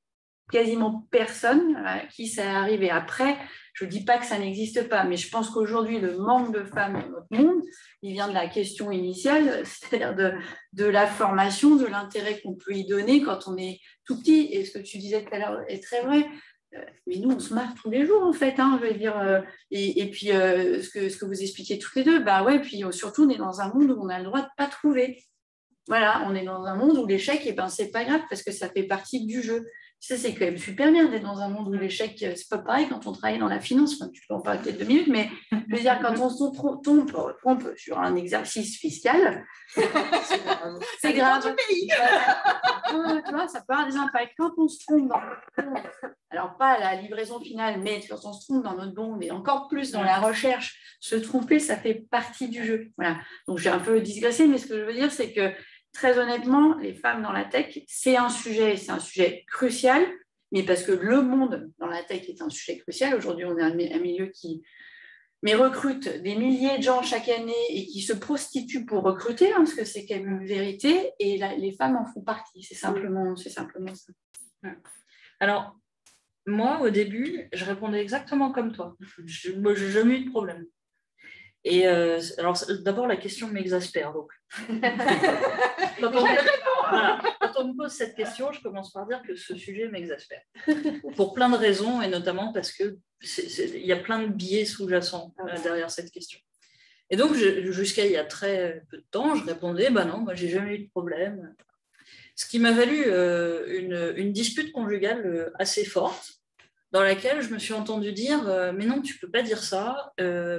quasiment personne à qui ça est arrivé. Après, je ne dis pas que ça n'existe pas, mais je pense qu'aujourd'hui, le manque de femmes dans notre monde, il vient de la question initiale, c'est-à-dire de la formation, de l'intérêt qu'on peut y donner quand on est tout petit. Et ce que tu disais tout à l'heure est très vrai. Mais nous, on se marre tous les jours, en fait. Hein, je veux dire, et puis, ce que vous expliquez toutes les deux, bah ouais, puis surtout, on est dans un monde où on a le droit de ne pas trouver. Voilà, on est dans un monde où l'échec, eh ben, c'est pas grave parce que ça fait partie du jeu. Ça, c'est quand même super bien d'être dans un monde où l'échec, c'est pas pareil quand on travaille dans la finance. Enfin, tu peux en parler peut-être 2 minutes, mais je veux dire, quand on se trompe sur un exercice fiscal, c'est grave. Tu vois, ça peut avoir des impacts. Quand on se trompe alors pas à la livraison finale, mais quand on se trompe dans notre bond et encore plus dans la recherche, se tromper, ça fait partie du jeu. Voilà. Donc, j'ai un peu digressé, mais ce que je veux dire, c'est que très honnêtement, les femmes dans la tech, c'est un sujet crucial, mais parce que le monde dans la tech est un sujet crucial. Aujourd'hui, on est un milieu qui recrute des milliers de gens chaque année et qui se prostituent pour recruter, parce que c'est quand même une vérité, et les femmes en font partie. C'est simplement ça. Alors, moi, au début, je répondais exactement comme toi. Je n'ai jamais eu de problème. Et alors, d'abord, la question m'exaspère. Donc. Quand on me pose cette question, je commence par dire que ce sujet m'exaspère. Pour plein de raisons, et notamment parce qu'il y a plein de biais sous-jacents derrière cette question. Et donc, jusqu'à il y a très peu de temps, je répondais, non, moi, j'ai jamais eu de problème. Ce qui m'a valu une dispute conjugale assez forte, dans laquelle je me suis entendue dire mais non, tu ne peux pas dire ça,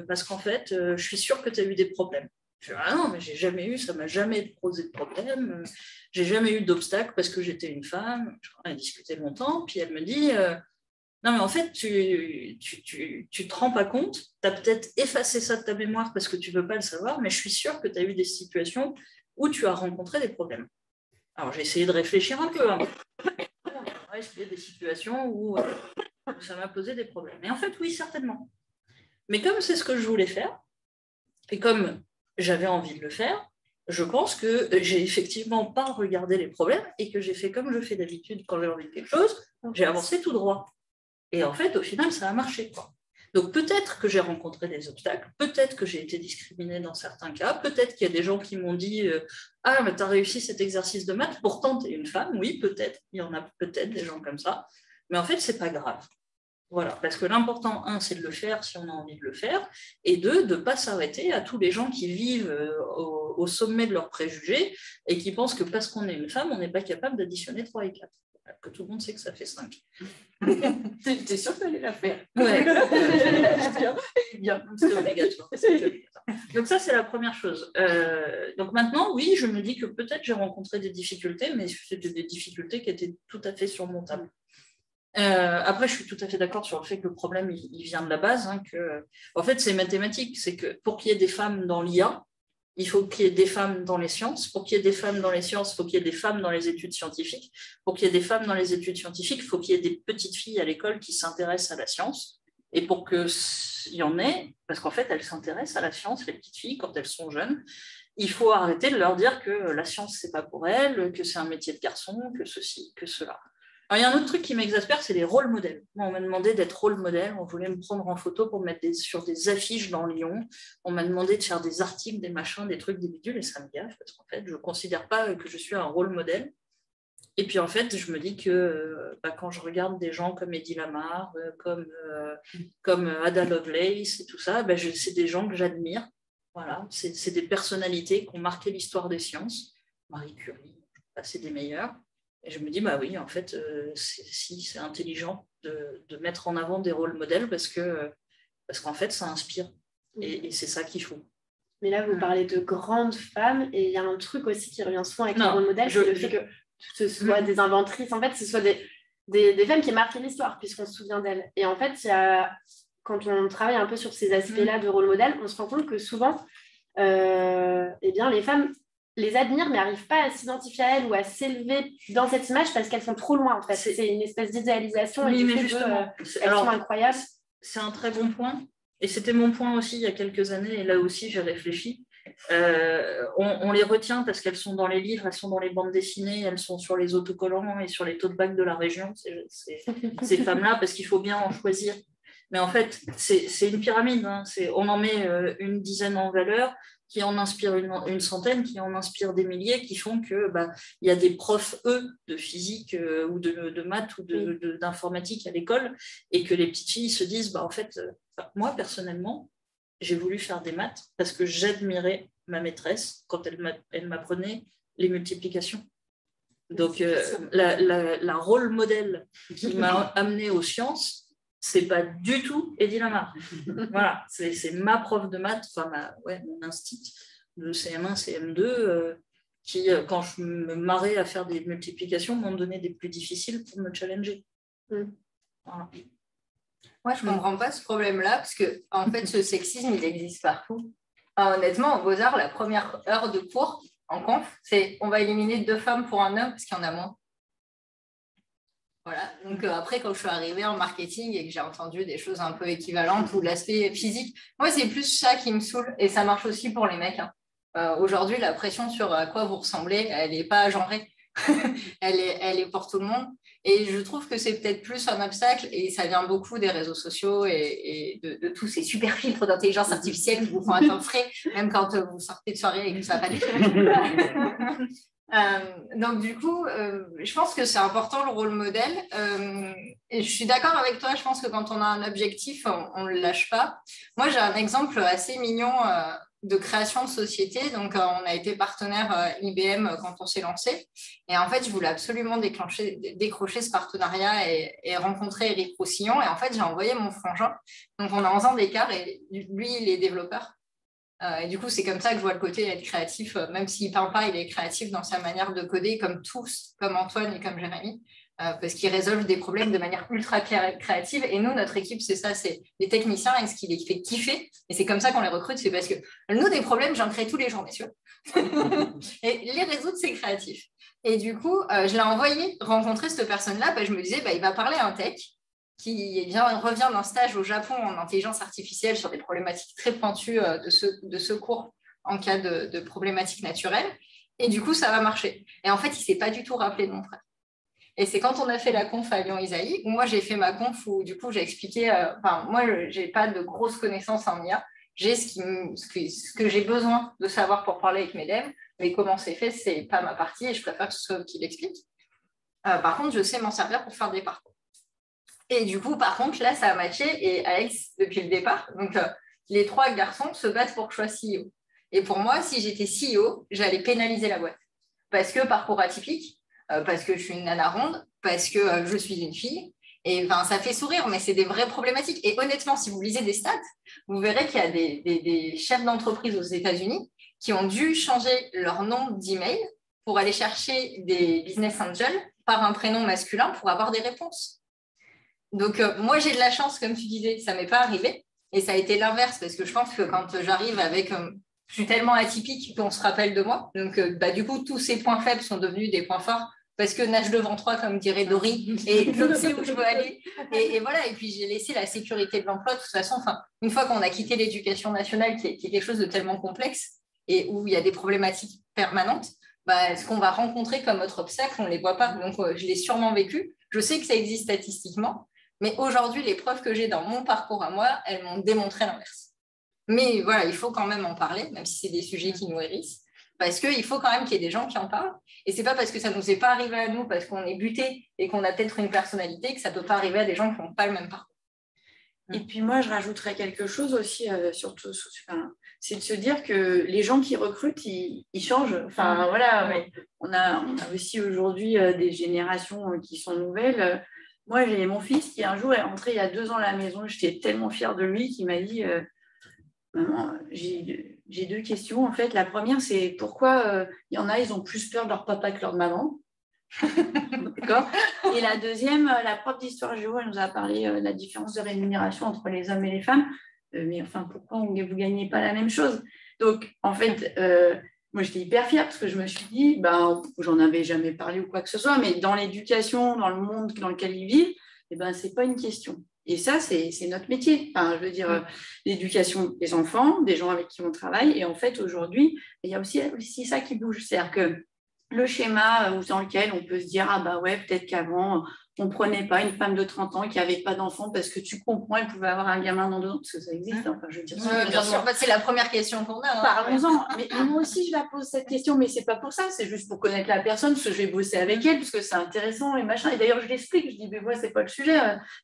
parce qu'en fait, je suis sûre que tu as eu des problèmes. Je dis, ah non, mais j'ai jamais eu, ça ne m'a jamais posé de problème, j'ai jamais eu d'obstacle parce que j'étais une femme. On a discuté longtemps, puis elle me dit non, mais en fait, tu te rends pas compte, tu as peut-être effacé ça de ta mémoire parce que tu ne veux pas le savoir, mais je suis sûre que tu as eu des situations où tu as rencontré des problèmes. Alors, j'ai essayé de réfléchir un peu. Est-ce qu'il y a des situations où ça m'a posé des problèmes? Et en fait, oui, certainement. Mais comme c'est ce que je voulais faire, et comme j'avais envie de le faire, je pense que j'ai effectivement pas regardé les problèmes et que j'ai fait comme je fais d'habitude quand j'ai envie de quelque chose, j'ai avancé tout droit. Et en fait, au final, ça a marché. Donc peut-être que j'ai rencontré des obstacles, peut-être que j'ai été discriminée dans certains cas, peut-être qu'il y a des gens qui m'ont dit ah, mais tu as réussi cet exercice de maths, pourtant tu es une femme. Oui, peut-être, il y en a peut-être des gens comme ça, mais en fait, c'est pas grave. Voilà, parce que l'important, un, c'est de le faire si on a envie de le faire, et deux, de ne pas s'arrêter à tous les gens qui vivent au sommet de leurs préjugés et qui pensent que parce qu'on est une femme, on n'est pas capable d'additionner 3 et 4. Que tout le monde sait que ça fait 5. T'es sûr que tu allais la faire? Ouais. Bien. C'est obligatoire. Donc ça, c'est la première chose. Donc maintenant, oui, je me dis que peut-être j'ai rencontré des difficultés, mais c'était des difficultés qui étaient tout à fait surmontables. Après, je suis tout à fait d'accord sur le fait que le problème, il vient de la base. En fait, c'est mathématique. C'est que pour qu'il y ait des femmes dans l'IA, il faut qu'il y ait des femmes dans les sciences. Pour qu'il y ait des femmes dans les sciences, il faut qu'il y ait des femmes dans les études scientifiques. Pour qu'il y ait des femmes dans les études scientifiques, il faut qu'il y ait des petites filles à l'école qui s'intéressent à la science. Et pour qu'il y en ait, parce qu'en fait, elles s'intéressent à la science, les petites filles, quand elles sont jeunes, il faut arrêter de leur dire que la science, ce n'est pas pour elles, que c'est un métier de garçon, que ceci, que cela. Alors, il y a un autre truc qui m'exaspère, c'est les rôles modèles. Moi, on m'a demandé d'être rôle modèle, on voulait me prendre en photo pour me mettre sur des affiches dans Lyon, on m'a demandé de faire des articles, des machins, des trucs, des bidules, et ça me gaffe, parce qu'en fait, je ne considère pas que je suis un rôle modèle. Et puis, en fait, je me dis que quand je regarde des gens comme Hedy Lamarr, comme Ada Lovelace et tout ça, c'est des gens que j'admire. Voilà, c'est des personnalités qui ont marqué l'histoire des sciences. Marie Curie, c'est des meilleurs. Et je me dis, oui, en fait, c'est intelligent de mettre en avant des rôles modèles parce qu'en fait, ça inspire. Et c'est ça qu'il faut. Mais là, vous parlez de grandes femmes et il y a un truc aussi qui revient souvent avec les rôles modèles, c'est le fait que ce soit des inventrices, en fait, ce soit des femmes qui marquent l'histoire puisqu'on se souvient d'elles. Et en fait, quand on travaille un peu sur ces aspects-là de rôle modèle, on se rend compte que souvent, les femmes les admirent mais n'arrivent pas à s'identifier à elles ou à s'élever dans cette image parce qu'elles sont trop loin en fait. C'est une espèce d'idéalisation et mais justement, elles sont incroyables. C'est un très bon point et c'était mon point aussi il y a quelques années et là aussi j'ai réfléchi. On les retient parce qu'elles sont dans les livres, elles sont dans les bandes dessinées, elles sont sur les autocollants et sur les tote bags de la région, ces femmes-là, parce qu'il faut bien en choisir. Mais en fait, c'est une pyramide. On en met une dizaine en valeur, qui en inspire une centaine, qui en inspire des milliers, qui font que il y a des profs, de physique ou de maths ou d'informatique à l'école, et que les petites filles se disent, en fait, moi, personnellement, j'ai voulu faire des maths parce que j'admirais ma maîtresse quand elle m'apprenait les multiplications. Donc, la rôle modèle qui m'a amenée aux sciences, c'est pas du tout Eddie Lamar. Voilà, c'est ma prof de maths, enfin mon instit de CM1, CM2, qui, quand je me marrais à faire des multiplications, m'ont donné des plus difficiles pour me challenger. Voilà. Moi, je ne comprends pas ce problème-là, parce que en fait, ce sexisme, il existe partout. Enfin, honnêtement, en Beaux-Arts, la première heure de cours en conf, c'est on va éliminer 2 femmes pour un homme parce qu'il y en a moins. Voilà. Donc après, quand je suis arrivée en marketing et que j'ai entendu des choses un peu équivalentes ou l'aspect physique, moi, c'est plus ça qui me saoule. Et ça marche aussi pour les mecs. Aujourd'hui, la pression sur à quoi vous ressemblez, elle n'est pas genrée. elle est pour tout le monde. Et je trouve que c'est peut-être plus un obstacle, et ça vient beaucoup des réseaux sociaux et de tous ces super filtres d'intelligence artificielle qui vous font attendre frais, même quand vous sortez de soirée et que ça va pas du tout. Donc du coup, je pense que c'est important le rôle modèle. Et je suis d'accord avec toi, je pense que quand on a un objectif, on ne le lâche pas. Moi, j'ai un exemple assez mignon de création de société. Donc, on a été partenaire IBM quand on s'est lancé. Et en fait, je voulais absolument décrocher ce partenariat et rencontrer Eric Roussillon. Et en fait, j'ai envoyé mon frangin. Donc, on a 11 ans d'écart et lui, il est développeur. Et du coup, c'est comme ça que je vois le côté être créatif. Même s'il ne peint pas, il est créatif dans sa manière de coder, comme tous, comme Antoine et comme Jérémy. Parce qu'ils résolvent des problèmes de manière ultra créative. Et nous, notre équipe, c'est ça, c'est les techniciens, et ce qui les fait kiffer. Et c'est comme ça qu'on les recrute, c'est parce que nous, des problèmes, j'en crée tous les jours, messieurs. Et les résoudre, c'est créatif. Et du coup, je l'ai envoyé rencontrer cette personne-là. Je me disais, il va parler à un tech qui revient d'un stage au Japon en intelligence artificielle sur des problématiques très pointues de secours en cas de problématiques naturelles. Et du coup, ça va marcher. Et en fait, il ne s'est pas du tout rappelé de mon frère. Et c'est quand on a fait la conf à Lyon-Isaïe, où moi j'ai fait ma conf où du coup j'ai expliqué, moi je n'ai pas de grosses connaissances en IA, j'ai ce que j'ai besoin de savoir pour parler avec mes devs, mais comment c'est fait, ce n'est pas ma partie et je préfère que ce soit qui l'explique. Par contre, je sais m'en servir pour faire des parcours. Et du coup, par contre, là ça a matché et Alex, depuis le départ, donc les 3 garçons se battent pour que je sois CEO. Et pour moi, si j'étais CEO, j'allais pénaliser la boîte. Parce que parcours atypique, parce que je suis une nana ronde, parce que je suis une fille. Et ça fait sourire, mais c'est des vraies problématiques. Et honnêtement, si vous lisez des stats, vous verrez qu'il y a des chefs d'entreprise aux États-Unis qui ont dû changer leur nom d'email pour aller chercher des business angels par un prénom masculin pour avoir des réponses. Donc, moi, j'ai de la chance, comme tu disais, ça ne m'est pas arrivé. Et ça a été l'inverse, parce que je pense que quand j'arrive avec... je suis tellement atypique qu'on se rappelle de moi. Donc, du coup, tous ces points faibles sont devenus des points forts parce que nage devant 3, comme dirait Dory, et je sais où je veux aller. Et voilà, et puis j'ai laissé la sécurité de l'emploi. De toute façon, une fois qu'on a quitté l'éducation nationale, qui est quelque chose de tellement complexe et où il y a des problématiques permanentes, ce qu'on va rencontrer comme autre obstacle, on ne les voit pas. Donc, je l'ai sûrement vécu. Je sais que ça existe statistiquement, mais aujourd'hui, les preuves que j'ai dans mon parcours à moi, elles m'ont démontré l'inverse. Mais voilà, il faut quand même en parler, même si c'est des sujets qui nous hérissent, parce qu'il faut quand même qu'il y ait des gens qui en parlent. Et ce n'est pas parce que ça ne nous est pas arrivé à nous, parce qu'on est buté et qu'on a peut-être une personnalité, que ça ne peut pas arriver à des gens qui n'ont pas le même parcours. Et puis moi, je rajouterais quelque chose aussi, surtout, c'est de se dire que les gens qui recrutent, ils changent. On a aussi aujourd'hui des générations qui sont nouvelles. Moi, j'ai mon fils qui un jour est rentré il y a 2 ans à la maison. J'étais tellement fière de lui qu'il m'a dit... Maman, j'ai 2 questions. En fait, la première, c'est pourquoi il y en a, ils ont plus peur de leur papa que leur maman. D'accord. Et la deuxième, la prof d'histoire géo, elle nous a parlé de la différence de rémunération entre les hommes et les femmes. Mais enfin, pourquoi vous ne gagnez pas la même chose? Donc, en fait, moi, j'étais hyper fière parce que je me suis dit, j'en avais jamais parlé ou quoi que ce soit, mais dans l'éducation, dans le monde dans lequel ils vivent, ce n'est pas une question. Et ça, c'est notre métier. Je veux dire, l'éducation des enfants, des gens avec qui on travaille. Et en fait, aujourd'hui, il y a aussi ça qui bouge. C'est-à-dire que le schéma dans lequel on peut se dire, peut-être qu'avant, on ne prenait pas une femme de 30 ans qui n'avait pas d'enfant parce que tu comprends, elle pouvait avoir un gamin dans 2 ans, parce que ça existe. Je veux dire, bien sûr, c'est la première question qu'on a. Parlons-en. Mais moi aussi, je la pose cette question, mais ce n'est pas pour ça, c'est juste pour connaître la personne, parce que je vais bosser avec elle, parce que c'est intéressant et machin. Et d'ailleurs, je l'explique, je dis, mais moi, ce n'est pas le sujet,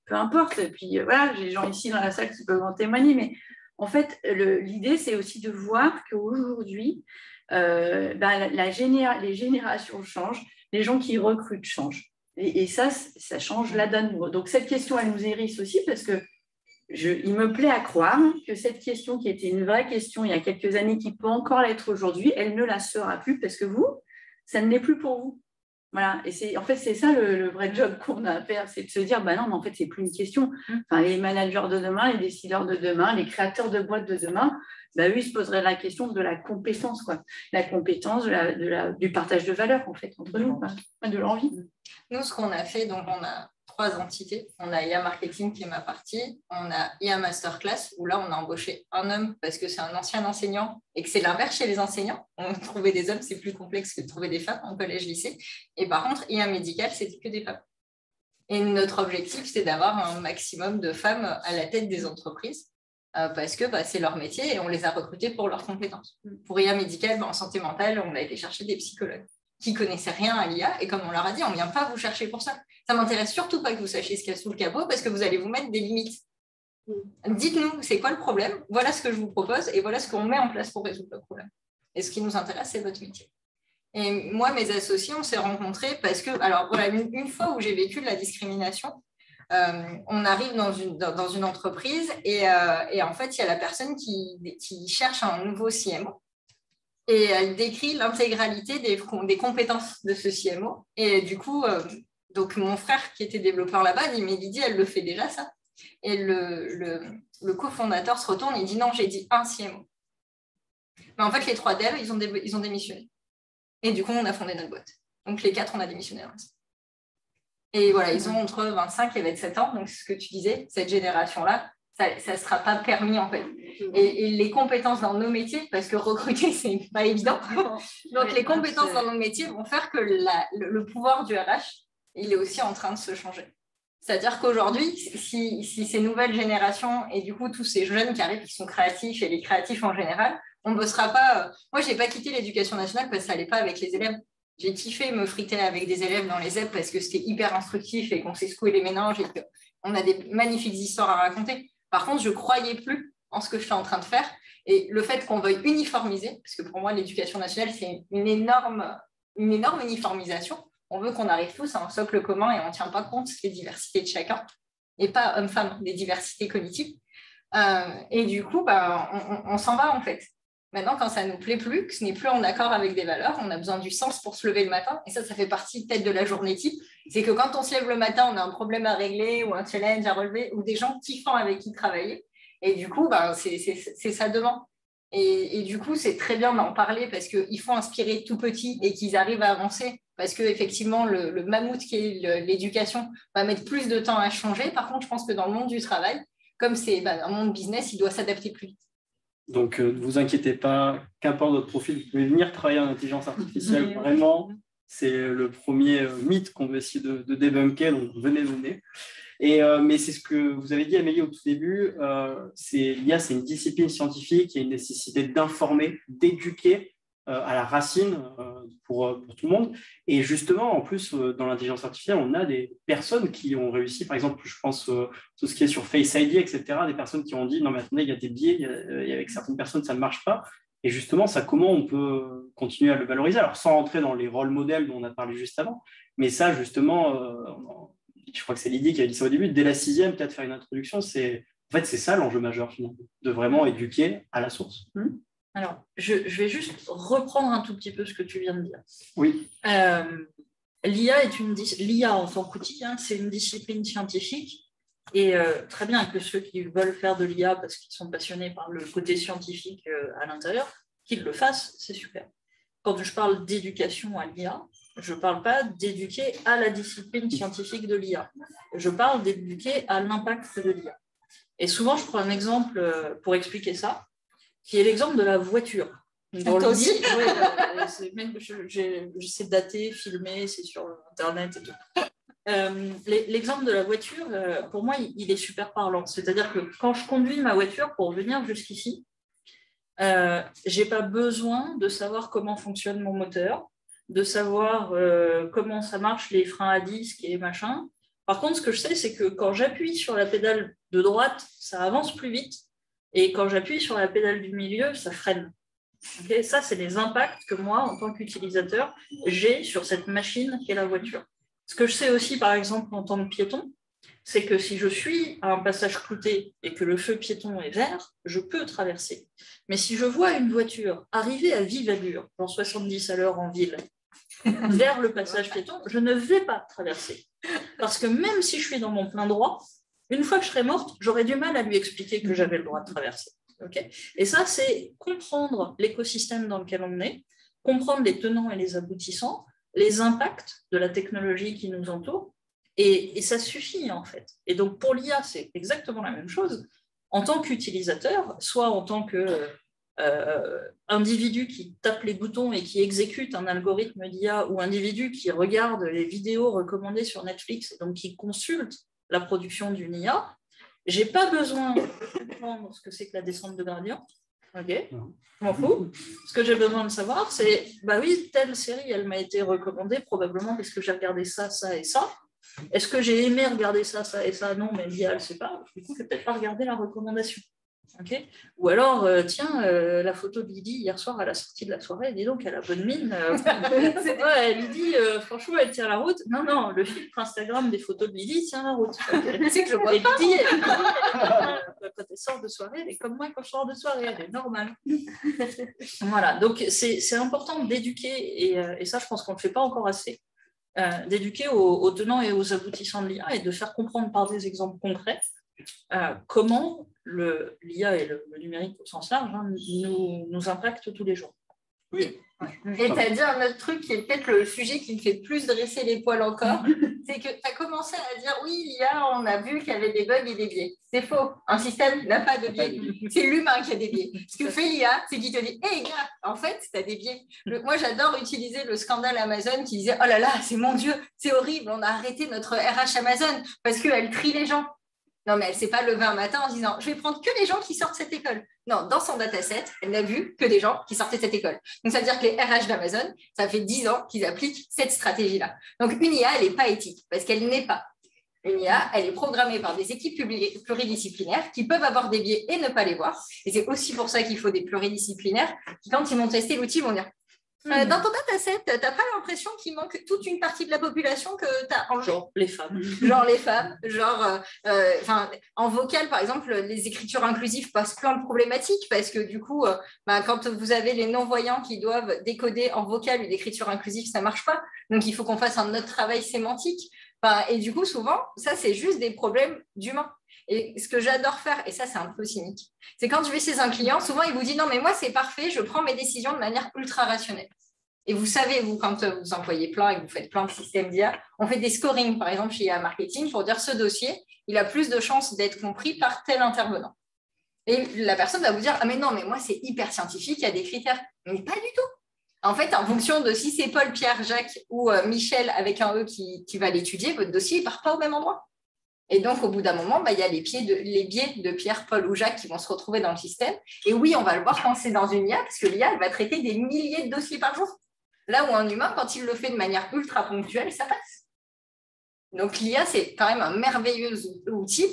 peu importe. Et puis voilà, j'ai des gens ici dans la salle qui peuvent en témoigner, mais en fait, l'idée, c'est aussi de voir qu'aujourd'hui, les générations changent, les gens qui recrutent changent. Et ça change la donne. Donc, cette question, elle nous hérisse aussi parce que il me plaît à croire que cette question, qui était une vraie question il y a quelques années, qui peut encore l'être aujourd'hui, elle ne la sera plus parce que vous, ça ne l'est plus pour vous. Voilà. Et en fait, c'est ça le vrai job qu'on a à faire, c'est de se dire, non, mais en fait, c'est plus une question. Enfin, les managers de demain, les décideurs de demain, les créateurs de boîtes de demain, eux, ils se poseraient la question de la compétence, quoi. La compétence, du partage de valeur, en fait, entre nous, quoi. De l'envie. Nous, ce qu'on a fait, donc on a 3 entités. On a IA Marketing qui est ma partie, on a IA Masterclass où là on a embauché un homme parce que c'est un ancien enseignant et que c'est l'inverse chez les enseignants. Trouver des hommes, c'est plus complexe que de trouver des femmes en collège-lycée. Et par contre, IA Médical, c'était que des femmes. Et notre objectif, c'est d'avoir un maximum de femmes à la tête des entreprises parce que c'est leur métier et on les a recrutées pour leurs compétences. Pour IA Médical, en santé mentale, on a été chercher des psychologues qui ne connaissaient rien à l'IA, et comme on leur a dit, on ne vient pas vous chercher pour ça. Ça ne m'intéresse surtout pas que vous sachiez ce qu'il y a sous le capot, parce que vous allez vous mettre des limites. Dites-nous, c'est quoi le problème? Voilà ce que je vous propose, et voilà ce qu'on met en place pour résoudre le problème. Et ce qui nous intéresse, c'est votre métier. Et moi, mes associés, on s'est rencontrés parce que, alors voilà, une fois où j'ai vécu de la discrimination, on arrive dans une entreprise, et en fait, il y a la personne qui cherche un nouveau CMO. Et elle décrit l'intégralité des compétences de ce CMO. Et du coup, donc mon frère qui était développeur là-bas, dit, mais Lydie, elle le fait déjà ça. Et le cofondateur se retourne et dit, non, j'ai dit un CMO. Mais en fait, les 3 devs, ils ont démissionné. Et du coup, on a fondé notre boîte. Donc les 4, on a démissionné. Et voilà, ils ont entre 25 et 27 ans. Donc c'est ce que tu disais, cette génération-là, ça ne sera pas permis en fait. Et les compétences dans nos métiers, parce que recruter, c'est pas évident. Donc les compétences dans nos métiers vont faire que le pouvoir du RH, il est aussi en train de se changer. C'est-à-dire qu'aujourd'hui, si ces nouvelles générations et du coup tous ces jeunes qui arrivent, qui sont créatifs et les créatifs en général, on ne bossera pas. Moi, je n'ai pas quitté l'éducation nationale parce que ça n'allait pas avec les élèves. J'ai kiffé me friter avec des élèves dans les ZEP parce que c'était hyper instructif et qu'on s'est secoué les méninges et qu'on a des magnifiques histoires à raconter. Par contre, je ne croyais plus en ce que je suis en train de faire. Et le fait qu'on veuille uniformiser, parce que pour moi, l'éducation nationale, c'est une énorme uniformisation. On veut qu'on arrive tous à un socle commun et on ne tient pas compte des diversités de chacun, et pas homme-femme, des diversités cognitives. Et du coup, on s'en va en fait. Maintenant, quand ça ne nous plaît plus, que ce n'est plus en accord avec des valeurs, on a besoin du sens pour se lever le matin. Et ça fait partie peut-être de la journée type. C'est que quand on se lève le matin, on a un problème à régler ou un challenge à relever ou des gens kiffants avec qui travailler. Et du coup, c'est ça demain. Et du coup, c'est très bien d'en parler parce qu'il faut inspirer tout petit et qu'ils arrivent à avancer. Parce qu'effectivement, le mammouth qui est l'éducation va mettre plus de temps à changer. Par contre, je pense que dans le monde du travail, comme c'est un monde business, il doit s'adapter plus vite. Donc, ne vous inquiétez pas, qu'importe votre profil, vous pouvez venir travailler en intelligence artificielle. Vraiment, c'est le premier mythe qu'on veut essayer de débunker, donc venez. Mais c'est ce que vous avez dit, Amélie, au tout début, l'IA, c'est une discipline scientifique, il y a une nécessité d'informer, d'éduquer à la racine pour tout le monde. Et justement, en plus, dans l'intelligence artificielle, on a des personnes qui ont réussi, par exemple, je pense tout ce qui est sur Face ID, etc., des personnes qui ont dit, non mais attendez, il y a des biais, et avec certaines personnes, ça ne marche pas. Et justement, ça, comment on peut continuer à le valoriser? Alors, sans rentrer dans les rôles modèles dont on a parlé juste avant, mais ça, justement, je crois que c'est Lydie qui a dit ça au début, dès la 6e, peut-être faire une introduction, en fait, c'est ça l'enjeu majeur, finalement, de vraiment éduquer à la source. Alors, je vais juste reprendre un tout petit peu ce que tu viens de dire. Oui. L'IA en tant qu'outil, c'est une discipline scientifique. Et très bien que ceux qui veulent faire de l'IA parce qu'ils sont passionnés par le côté scientifique à l'intérieur, qu'ils le fassent, c'est super. Quand je parle d'éducation à l'IA, je ne parle pas d'éduquer à la discipline scientifique de l'IA. Je parle d'éduquer à l'impact de l'IA. Et souvent, je prends un exemple pour expliquer ça, qui est l'exemple de la voiture. Toi aussi. Je sais dater, filmer, c'est sur Internet et tout. L'exemple de la voiture, pour moi, il est super parlant. C'est-à-dire que quand je conduis ma voiture pour venir jusqu'ici, je n'ai pas besoin de savoir comment fonctionne mon moteur, de savoir comment ça marche, les freins à disque et machin. Par contre, ce que je sais, c'est que quand j'appuie sur la pédale de droite, ça avance plus vite. Et quand j'appuie sur la pédale du milieu, ça freine. Okay, ça, c'est les impacts que moi, en tant qu'utilisateur, j'ai sur cette machine qu'est la voiture. Ce que je sais aussi, par exemple, en tant que piéton, c'est que si je suis à un passage clouté et que le feu piéton est vert, je peux traverser. Mais si je vois une voiture arriver à vive allure, dans 70 à l'heure en ville, vers le passage piéton, je ne vais pas traverser. Parce que même si je suis dans mon plein droit, une fois que je serai morte, j'aurai du mal à lui expliquer que j'avais le droit de traverser. Okay, et ça, c'est comprendre l'écosystème dans lequel on est, comprendre les tenants et les aboutissants, les impacts de la technologie qui nous entoure, et ça suffit en fait. Et donc pour l'IA, c'est exactement la même chose. En tant qu'utilisateur, soit en tant qu'individu qui tape les boutons et qui exécute un algorithme d'IA, ou individu qui regarde les vidéos recommandées sur Netflix et donc qui consulte la production d'une IA, je n'ai pas besoin de comprendre ce que c'est que la descente de gradient. Ok, je m'en fous. Ce que j'ai besoin de savoir, c'est, bah oui, telle série, elle m'a été recommandée, probablement parce que j'ai regardé ça, ça et ça. Est-ce que j'ai aimé regarder ça, ça et ça? Non, mais l'IA, elle ne sait pas. Du coup, je ne vais peut-être pas regarder la recommandation. Okay, ou alors, tiens, la photo de Lydie hier soir à la sortie de la soirée, dis donc, elle a bonne mine. Ouais, Lydie, franchement, elle tient la route. Non, non, le filtre Instagram des photos de Lydie tient la route. Tu sais que je vois et Lydie, quand elle sort de soirée, elle est comme moi quand je sors de soirée, elle est normale. Voilà, donc c'est important d'éduquer, et ça, je pense qu'on ne le fait pas encore assez, d'éduquer aux tenants et aux aboutissants de l'IA et de faire comprendre par des exemples concrets comment l'IA et le numérique au sens large nous impactent tous les jours. Oui. Ouais. Et tu as dit un autre truc qui est peut-être le sujet qui me fait plus dresser les poils encore, c'est que tu as commencé à dire oui, l'IA, on a vu qu'il y avait des bugs et des biais. C'est faux. Un système n'a pas de biais. C'est l'humain qui a des biais. Ce que fait l'IA, c'est qu'il te dit hé gars, en fait, tu as des biais. Moi, j'adore utiliser le scandale Amazon qui disait oh là là, c'est mon Dieu, c'est horrible, on a arrêté notre RH Amazon parce qu'elle trie les gens. Non, mais elle ne s'est pas levée un matin en disant « je vais prendre que les gens qui sortent de cette école ». Non, dans son dataset, elle n'a vu que des gens qui sortaient de cette école. Donc, ça veut dire que les RH d'Amazon, ça fait 10 ans qu'ils appliquent cette stratégie-là. Donc, une IA, elle n'est pas éthique parce qu'elle n'est pas. Une IA, elle est programmée par des équipes pluridisciplinaires qui peuvent avoir des biais et ne pas les voir. Et c'est aussi pour ça qu'il faut des pluridisciplinaires qui, quand ils vont tester l'outil, vont dire dans ton dataset, tu n'as pas l'impression qu'il manque toute une partie de la population que tu as en genre les femmes. Genre les femmes, genre en vocal, par exemple, les écritures inclusives posent plein de problématiques parce que du coup, quand vous avez les non-voyants qui doivent décoder en vocal une écriture inclusive, ça ne marche pas. Donc, il faut qu'on fasse un autre travail sémantique. Et du coup, souvent, ça, c'est juste des problèmes d'humains. Et ce que j'adore faire, et ça, c'est un peu cynique, c'est quand je vais chez un client, souvent, il vous dit « Non, mais moi, c'est parfait, je prends mes décisions de manière ultra rationnelle. » Et vous savez, vous, quand vous employez plein et que vous faites plein de systèmes d'IA, on fait des scorings, par exemple, chez IA Marketing, pour dire ce dossier, il a plus de chances d'être compris par tel intervenant. Et la personne va vous dire « Ah, mais non, mais moi, c'est hyper scientifique, il y a des critères. » Mais pas du tout. En fait, en fonction de si c'est Paul, Pierre, Jacques ou Michel avec un E qui va l'étudier, votre dossier ne part pas au même endroit. Et donc, au bout d'un moment, il y a les biais de Pierre, Paul ou Jacques qui vont se retrouver dans le système. Et oui, on va le voir quand c'est dans une IA, parce que l'IA, elle va traiter des milliers de dossiers par jour. Là où un humain, quand il le fait de manière ultra ponctuelle, ça passe. Donc, l'IA, c'est quand même un merveilleux outil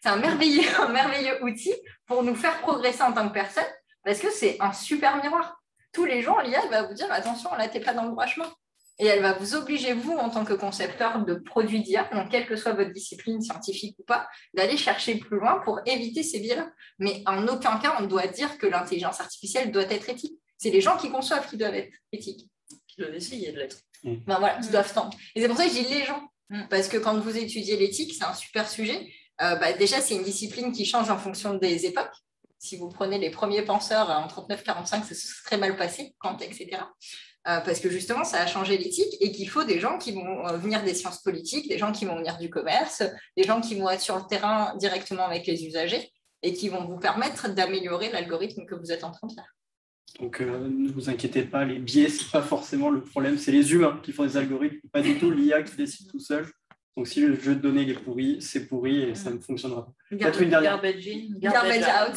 c'est un merveilleux outil pour nous faire progresser en tant que personne, parce que c'est un super miroir. Tous les jours, l'IA va vous dire, attention, là, tu n'es pas dans le droit chemin. Et elle va vous obliger, vous, en tant que concepteur de produits d'IA, donc quelle que soit votre discipline scientifique ou pas, d'aller chercher plus loin pour éviter ces biais-là. Mais en aucun cas, on doit dire que l'intelligence artificielle doit être éthique. C'est les gens qui conçoivent qui doivent être éthiques. Qui doivent essayer de l'être. Voilà, qui doivent tendre. Et c'est pour ça que je dis les gens. Parce que quand vous étudiez l'éthique, c'est un super sujet. Déjà, c'est une discipline qui change en fonction des époques. Si vous prenez les premiers penseurs en 39-45, ça se serait mal passé, Kant, etc. Parce que justement, ça a changé l'éthique et qu'il faut des gens qui vont venir des sciences politiques, des gens qui vont venir du commerce, des gens qui vont être sur le terrain directement avec les usagers et qui vont vous permettre d'améliorer l'algorithme que vous êtes en train de faire. Donc, ne vous inquiétez pas, les biais, ce n'est pas forcément le problème, c'est les humains qui font des algorithmes, pas du tout l'IA qui décide tout seul. Donc, si le jeu de données est pourri, c'est pourri et ça ne fonctionnera pas. Peut-être une dernière... Garbage in, garbage out.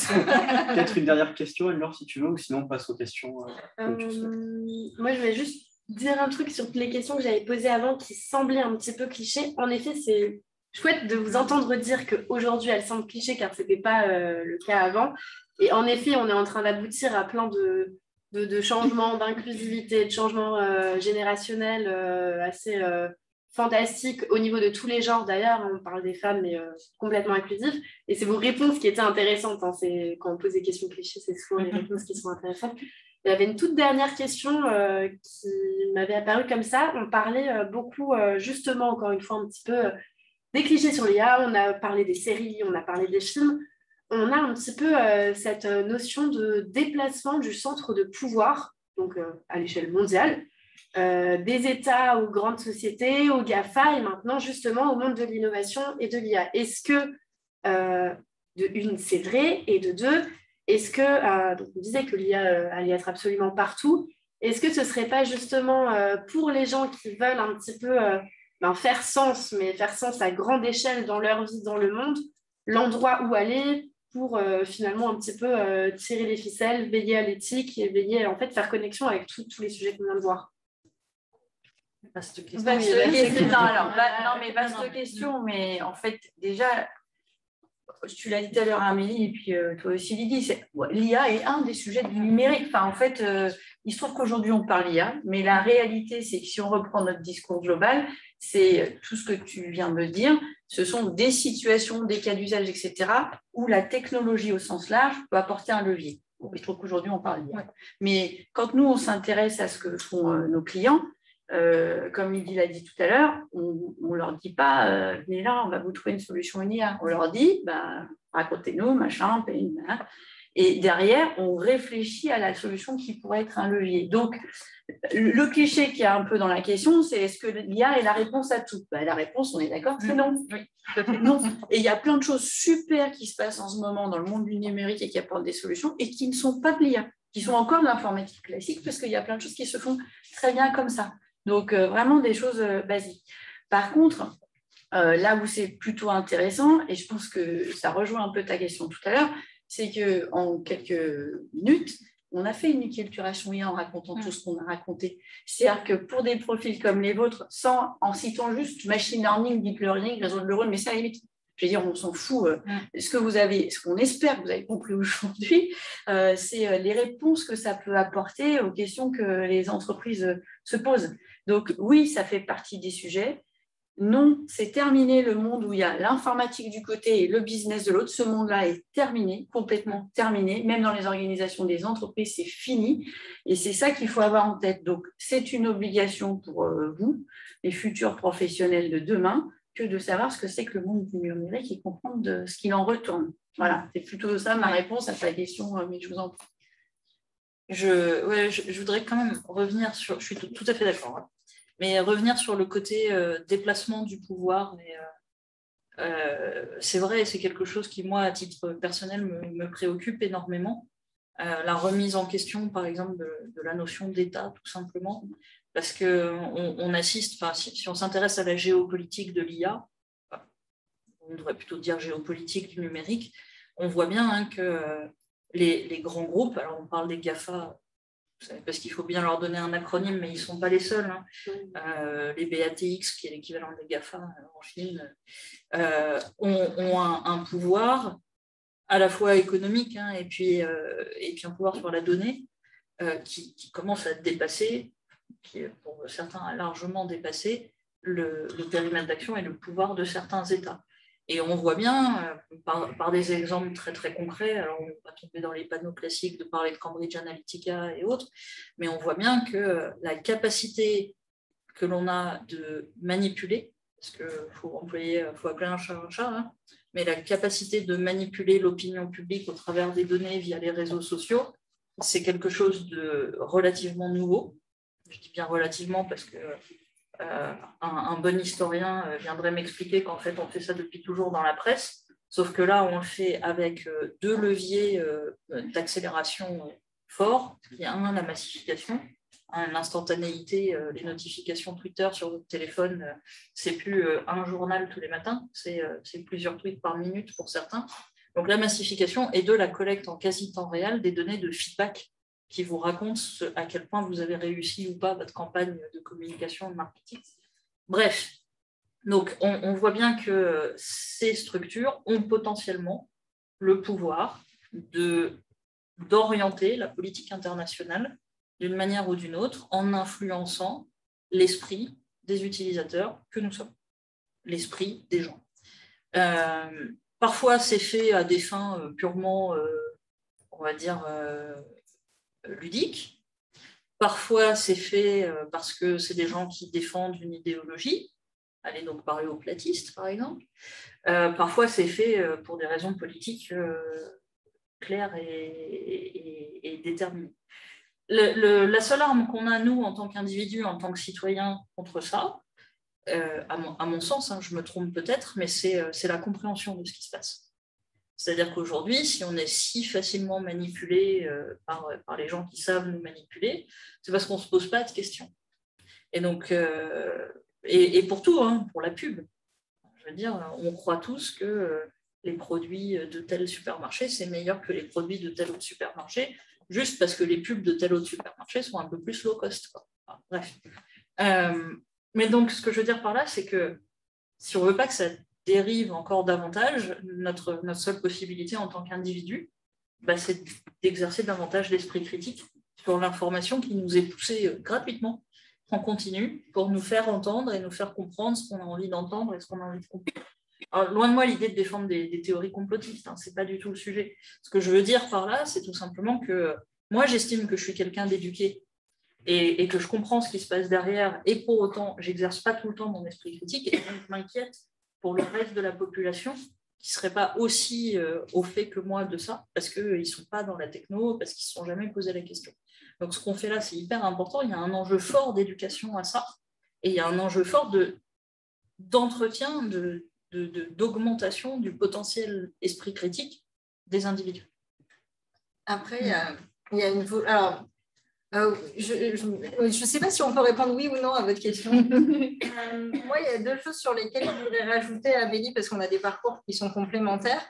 Peut-être une dernière question, Anne-Laure, si tu veux, ou sinon on passe aux questions. Moi, je vais juste dire un truc sur les questions que j'avais posées avant qui semblaient un petit peu clichés. En effet, c'est chouette de vous entendre dire qu'aujourd'hui, elles semblent clichés car ce n'était pas le cas avant. Et en effet, on est en train d'aboutir à plein de changements d'inclusivité, de changements générationnels assez fantastiques au niveau de tous les genres. D'ailleurs, on parle des femmes, mais complètement inclusif. Et c'est vos réponses qui étaient intéressantes. Hein. Quand on pose des questions clichés, c'est souvent les réponses qui sont intéressantes. Il y avait une toute dernière question qui m'avait apparu comme ça. On parlait beaucoup, justement, encore une fois, un petit peu des clichés sur l'IA. On a parlé des séries, on a parlé des films. On a un petit peu cette notion de déplacement du centre de pouvoir, donc à l'échelle mondiale, des États aux grandes sociétés, aux GAFA, et maintenant justement au monde de l'innovation et de l'IA. Est-ce que, de une, c'est vrai, et de deux, est-ce que, donc on disait que l'IA allait être absolument partout, est-ce que ce ne serait pas justement pour les gens qui veulent un petit peu faire sens, mais faire sens à grande échelle dans leur vie, dans le monde, l'endroit où aller pour finalement un petit peu tirer les ficelles, veiller à l'éthique et veiller, en fait, faire connexion avec tous les sujets qu'on vient de voir. Vaste question, mais en fait, déjà, tu l'as dit tout à l'heure, Amélie, et puis toi aussi, Lydie, l'IA est un des sujets du numérique. Enfin, en fait, il se trouve qu'aujourd'hui, on parle IA, mais la réalité, c'est que si on reprend notre discours global, c'est tout ce que tu viens de dire, ce sont des situations, des cas d'usage, etc., où la technologie au sens large peut apporter un levier. Bon, il se trouve qu'aujourd'hui, on parle d'IA. Mais quand nous, on s'intéresse à ce que font nos clients, comme Lydie l'a dit tout à l'heure, on ne leur dit pas venez là, on va vous trouver une solution une IA. On leur dit racontez-nous, machin, hein. Et derrière, on réfléchit à la solution qui pourrait être un levier. Donc, le cliché qu'il y a un peu dans la question, c'est est-ce que l'IA est la réponse à tout? La réponse, on est d'accord, c'est non. Oui, non. Et il y a plein de choses super qui se passent en ce moment dans le monde du numérique et qui apportent des solutions et qui ne sont pas de l'IA, qui sont encore de l'informatique classique, parce qu'il y a plein de choses qui se font très bien comme ça. Donc, vraiment des choses basiques. Par contre, là où c'est plutôt intéressant, et je pense que ça rejoint un peu ta question tout à l'heure, c'est qu'en quelques minutes, on a fait une acculturation IA en racontant tout ce qu'on a raconté. C'est-à-dire que pour des profils comme les vôtres, en citant juste machine learning, deep learning, réseau de neurones, mais ça, à la limite, je veux dire, on s'en fout. Ce qu'on espère que vous avez compris aujourd'hui, c'est les réponses que ça peut apporter aux questions que les entreprises se posent. Donc oui, ça fait partie des sujets. Non, c'est terminé le monde où il y a l'informatique du côté et le business de l'autre. Ce monde-là est terminé, complètement terminé. Même dans les organisations des entreprises, c'est fini. Et c'est ça qu'il faut avoir en tête. Donc, c'est une obligation pour vous, les futurs professionnels de demain, que de savoir ce que c'est que le monde du numérique et comprendre ce qu'il en retourne. Voilà, c'est plutôt ça ma réponse à ta question, mais je vous en prie. Je voudrais quand même revenir sur... Je suis tout à fait d'accord. Hein. Mais revenir sur le côté déplacement du pouvoir, c'est vrai, c'est quelque chose qui, moi, à titre personnel, me préoccupe énormément. La remise en question, par exemple, de la notion d'État, tout simplement, parce qu'on assiste, si on s'intéresse à la géopolitique de l'IA, on devrait plutôt dire géopolitique du numérique, on voit bien que les grands groupes, alors on parle des GAFA, parce qu'il faut bien leur donner un acronyme, mais ils ne sont pas les seuls. Hein. Les BATX, qui est l'équivalent des GAFA en Chine, ont un pouvoir à la fois économique et puis un pouvoir sur la donnée qui commence à dépasser, qui pour certains a largement dépassé le périmètre d'action et le pouvoir de certains États. Et on voit bien, par des exemples très, très concrets, alors on ne va pas tomber dans les panneaux classiques de parler de Cambridge Analytica et autres, mais on voit bien que la capacité que l'on a de manipuler, parce qu'il faut appeler un chat, hein, mais la capacité de manipuler l'opinion publique au travers des données via les réseaux sociaux, c'est quelque chose de relativement nouveau. Je dis bien relativement parce que un bon historien viendrait m'expliquer qu'en fait, on fait ça depuis toujours dans la presse, sauf que là, on le fait avec deux leviers d'accélération forts. Il y a la massification, l'instantanéité, les notifications Twitter sur votre téléphone, c'est plus un journal tous les matins, c'est plusieurs tweets par minute pour certains. Donc la massification et la collecte en quasi temps réel des données de feedback qui vous racontent à quel point vous avez réussi ou pas votre campagne de communication, de marketing. Bref, donc on voit bien que ces structures ont potentiellement le pouvoir de d'orienter la politique internationale d'une manière ou d'une autre en influençant l'esprit des utilisateurs que nous sommes, l'esprit des gens. Parfois, c'est fait à des fins purement, on va dire, ludiques. Parfois, c'est fait parce que c'est des gens qui défendent une idéologie. Allez donc parler aux platistes, par exemple. Parfois, c'est fait pour des raisons politiques claires et déterminées. La seule arme qu'on a, nous, en tant qu'individus, en tant que citoyens, contre ça, à mon sens, je me trompe peut-être, mais c'est la compréhension de ce qui se passe. C'est-à-dire qu'aujourd'hui, si on est si facilement manipulé par les gens qui savent nous manipuler, c'est parce qu'on ne se pose pas de questions. Et donc, et pour tout, pour la pub, je veux dire, on croit tous que les produits de tel supermarché, c'est meilleur que les produits de tel autre supermarché, juste parce que les pubs de tel autre supermarché sont un peu plus low cost, quoi. Enfin, bref. Mais donc, ce que je veux dire par là, c'est que si on ne veut pas que ça dérive encore davantage, notre seule possibilité en tant qu'individu, c'est d'exercer davantage l'esprit critique sur l'information qui nous est poussée gratuitement en continu pour nous faire entendre et nous faire comprendre ce qu'on a envie d'entendre et ce qu'on a envie de comprendre. Alors, loin de moi l'idée de défendre des théories complotistes, ce n'est pas du tout le sujet. Ce que je veux dire par là, c'est tout simplement que moi, j'estime que je suis quelqu'un d'éduqué et que je comprends ce qui se passe derrière, et pour autant, je n'exerce pas tout le temps mon esprit critique, et donc je m'inquiète pour le reste de la population qui ne serait pas aussi au fait que moi de ça, parce qu'ils ne sont pas dans la techno, parce qu'ils ne se sont jamais posé la question. Donc ce qu'on fait là, c'est hyper important. Il y a un enjeu fort d'éducation à ça, et il y a un enjeu fort d'entretien, d'augmentation du potentiel esprit critique des individus. Après, il y a une... Alors, je ne sais pas si on peut répondre oui ou non à votre question. Moi, il y a deux choses sur lesquelles je voudrais rajouter, Amélie, parce qu'on a des parcours qui sont complémentaires.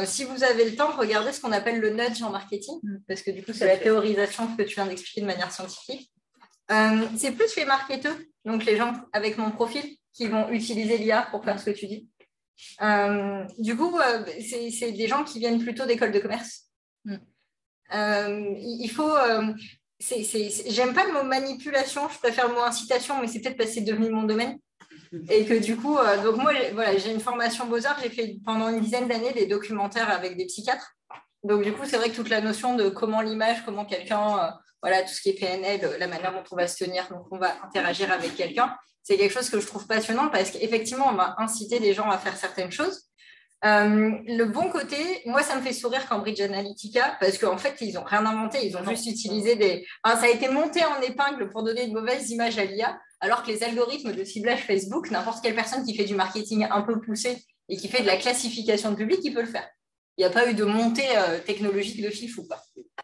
Si vous avez le temps, regardez ce qu'on appelle le nudge en marketing, parce que du coup, c'est la théorisation que tu viens d'expliquer de manière scientifique. C'est plus les marketeurs, donc les gens avec mon profil, qui vont utiliser l'IA pour faire ce que tu dis. Du coup, c'est des gens qui viennent plutôt d'écoles de commerce. Il faut... j'aime pas le mot manipulation, je préfère le mot incitation, mais c'est peut-être parce que c'est devenu mon domaine. Et que du coup, donc moi, voilà, j'ai une formation Beaux-Arts, j'ai fait pendant une dizaine d'années des documentaires avec des psychiatres. Donc du coup, c'est vrai que toute la notion de comment l'image, comment quelqu'un, voilà, tout ce qui est PNL, la manière dont on va se tenir, dont on va interagir avec quelqu'un, c'est quelque chose que je trouve passionnant parce qu'effectivement, on va inciter les gens à faire certaines choses. Le bon côté, moi, ça me fait sourire Cambridge Analytica parce qu'en fait, ils n'ont rien inventé, ils ont juste utilisé des... Enfin, ça a été monté en épingle pour donner de mauvaises images à l'IA, alors que les algorithmes de ciblage Facebook, n'importe quelle personne qui fait du marketing un peu poussé et qui fait de la classification de public, il peut le faire. Il n'y a pas eu de montée technologique de FIF ou pas.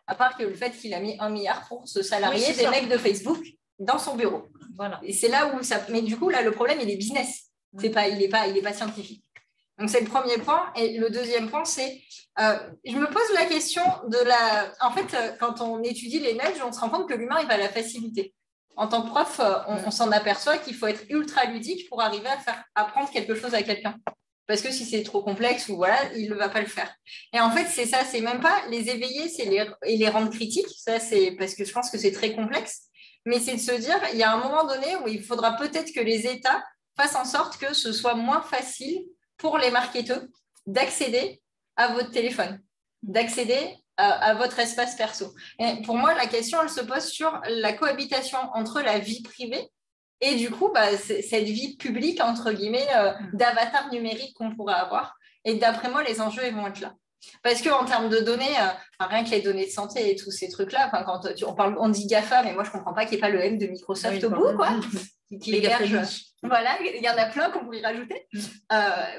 À part que le fait qu'il a mis 1 milliard pour se salarier des mecs de Facebook dans son bureau. Voilà. Et c'est là où ça... Mais du coup, là, le problème, il est business. Il n'est pas scientifique. Donc, c'est le premier point. Et le deuxième point, c'est... je me pose la question de la... En fait, quand on étudie les nudges, on se rend compte que l'humain, il va à la facilité. En tant que prof, on s'en aperçoit qu'il faut être ultra ludique pour arriver à faire apprendre quelque chose à quelqu'un. Parce que si c'est trop complexe, ou voilà, il ne va pas le faire. Et en fait, c'est ça, c'est même pas les éveiller et les rendre critiques. Ça, c'est parce que je pense que c'est très complexe. Mais c'est de se dire, il y a un moment donné où il faudra peut-être que les États fassent en sorte que ce soit moins facile pour les marketeurs d'accéder à votre téléphone, d'accéder à votre espace perso. Et pour moi, la question, elle se pose sur la cohabitation entre la vie privée et du coup, cette vie publique, entre guillemets, d'avatar numérique qu'on pourrait avoir. Et d'après moi, les enjeux, ils vont être là. Parce qu'en termes de données, rien que les données de santé et tous ces trucs-là, quand on dit GAFA, mais moi, je ne comprends pas qu'il n'y ait pas le M de Microsoft au bout, quoi. Qui héberge. Voilà, il y en a plein qu'on pourrait y rajouter.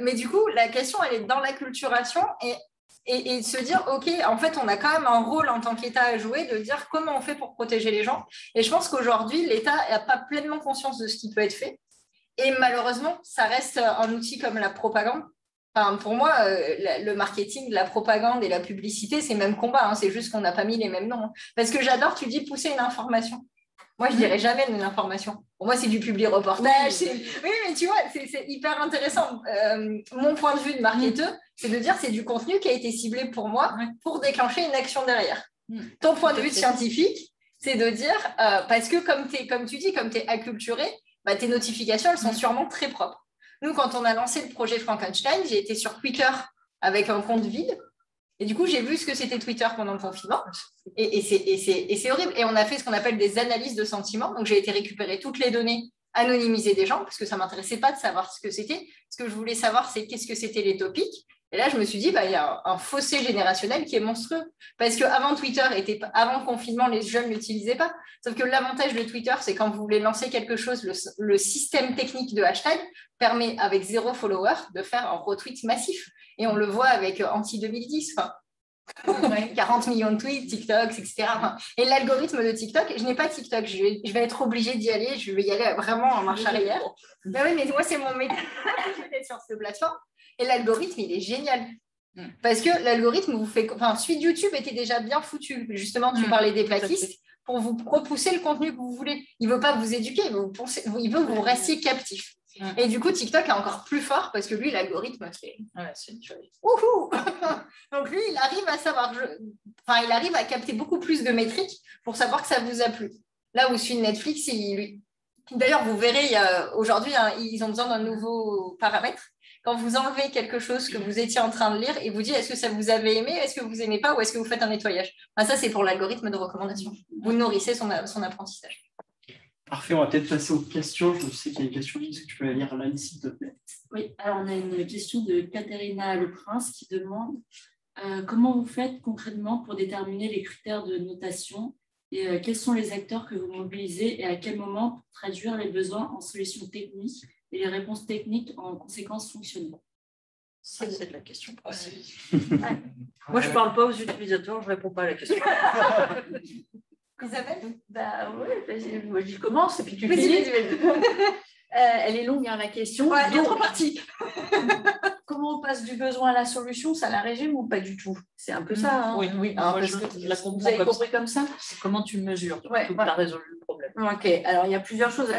Mais du coup, la question, elle est dans l'acculturation et se dire, OK, en fait, on a quand même un rôle en tant qu'État à jouer de dire comment on fait pour protéger les gens. Et je pense qu'aujourd'hui, l'État n'a pas pleinement conscience de ce qui peut être fait. Et malheureusement, ça reste un outil comme la propagande. Enfin, pour moi, le marketing, la propagande et la publicité, c'est le même combat. C'est juste qu'on n'a pas mis les mêmes noms. Parce que j'adore, tu dis pousser une information. Moi, je dirais jamais de l'information. Pour moi, c'est du public reportage. Oui, mais tu vois, c'est hyper intéressant. Mon point de vue de marketeur, c'est de dire c'est du contenu qui a été ciblé pour moi pour déclencher une action derrière. Ton point de vue de scientifique, c'est de dire, parce que comme tu dis, comme tu es acculturé, bah, tes notifications, elles sont sûrement très propres. Nous, quand on a lancé le projet Frankenstein, j'ai été sur Twitter avec un compte vide. Et du coup, j'ai vu ce que c'était Twitter pendant le confinement. Et c'est horrible. Et on a fait ce qu'on appelle des analyses de sentiments. Donc, j'ai été récupérer toutes les données anonymisées des gens parce que ça ne m'intéressait pas de savoir ce que c'était. Ce que je voulais savoir, c'est qu'est-ce que c'était les topics. Et là, je me suis dit, bah, il y a un fossé générationnel qui est monstrueux. Parce qu'avant Twitter, avant le confinement, les jeunes ne l'utilisaient pas. Sauf que l'avantage de Twitter, c'est quand vous voulez lancer quelque chose, le système technique de hashtag permet, avec 0 follower, de faire un retweet massif. Et on le voit avec Anti-2010, 40 millions de tweets, TikTok, etc. Et l'algorithme de TikTok, je n'ai pas TikTok, je vais être obligée d'y aller, je vais y aller vraiment en marche arrière. Ben oui, mais moi, c'est mon métier d'être sur cette plateforme. Et l'algorithme, il est génial. Parce que l'algorithme vous fait... Enfin, suite YouTube était déjà bien foutu. Justement, tu parlais des plaquistes pour vous repousser le contenu que vous voulez. Il ne veut pas vous éduquer, il veut que vous restiez captif. Et du coup, TikTok est encore plus fort parce que lui, l'algorithme, c'est une chose. Donc lui, il arrive à savoir, il arrive à capter beaucoup plus de métriques pour savoir que ça vous a plu. Là où suit Netflix, d'ailleurs, vous verrez, aujourd'hui, ils ont besoin d'un nouveau paramètre. Quand vous enlevez quelque chose que vous étiez en train de lire et vous dites est-ce que ça vous avez aimé, est-ce que vous n'aimez pas ou est-ce que vous faites un nettoyage. Ça, c'est pour l'algorithme de recommandation. Vous nourrissez son apprentissage. Parfait, on va peut-être passer aux questions. Je sais qu'il y a une question. Est-ce que tu peux lire là, s'il te plaît? Oui, alors on a une question de Katharina Le Prince qui demande comment vous faites concrètement pour déterminer les critères de notation et quels sont les acteurs que vous mobilisez et à quel moment pour traduire les besoins en solutions techniques et les réponses techniques en conséquences fonctionnelles. Ça, c'est de la question. Moi, je ne parle pas aux utilisateurs, je ne réponds pas à la question. Isabelle? Oui, moi je commence et puis tu finis. Elle est longue, la question. Ouais, il y a 3 parties. Comment on passe du besoin à la solution, ça la résume ou pas du tout? C'est un peu ça. Hein. Oui. Alors, vous avez compris comme ça? Comment tu mesures? Tu as résolu le problème. Ok, alors il y a plusieurs choses.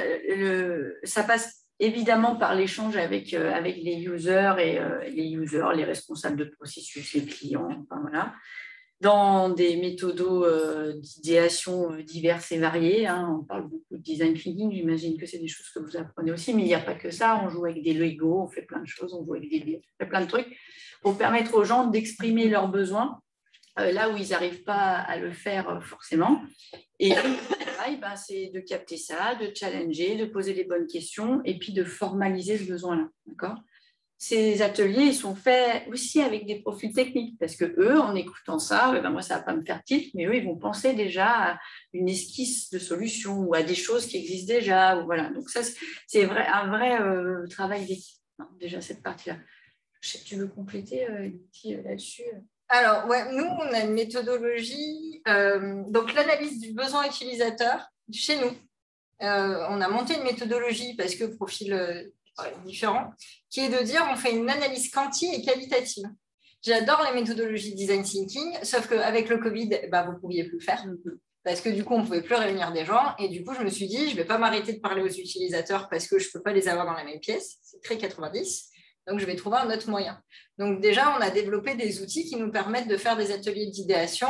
Ça passe évidemment par l'échange avec les users et les responsables de processus, les clients, voilà. Dans des méthodos d'idéation diverses et variées. On parle beaucoup de design thinking, j'imagine que c'est des choses que vous apprenez aussi, mais il n'y a pas que ça. On joue avec des Lego, on fait plein de choses, on joue avec des livres, on fait plein de trucs pour permettre aux gens d'exprimer leurs besoins là où ils n'arrivent pas à le faire forcément. Et le travail, c'est de capter ça, de challenger, de poser les bonnes questions et puis de formaliser ce besoin-là. D'accord ? Ces ateliers, ils sont faits aussi avec des profils techniques parce que eux, en écoutant ça, moi, ça ne va pas me faire tilt, mais eux, ils vont penser déjà à une esquisse de solution ou à des choses qui existent déjà. Ou voilà. Donc ça, c'est un vrai travail d'équipe, déjà cette partie-là. Tu veux compléter là-dessus? Alors, nous, on a une méthodologie. Donc, l'analyse du besoin utilisateur chez nous. On a monté une méthodologie parce que profil... différent, qui est de dire on fait une analyse quanti et qualitative. J'adore les méthodologies de design thinking, sauf qu'avec le Covid, vous ne pouviez plus le faire, parce que du coup, on ne pouvait plus réunir des gens, et du coup, je me suis dit, je ne vais pas m'arrêter de parler aux utilisateurs parce que je ne peux pas les avoir dans la même pièce, c'est très 90, donc je vais trouver un autre moyen. Donc déjà, on a développé des outils qui nous permettent de faire des ateliers d'idéation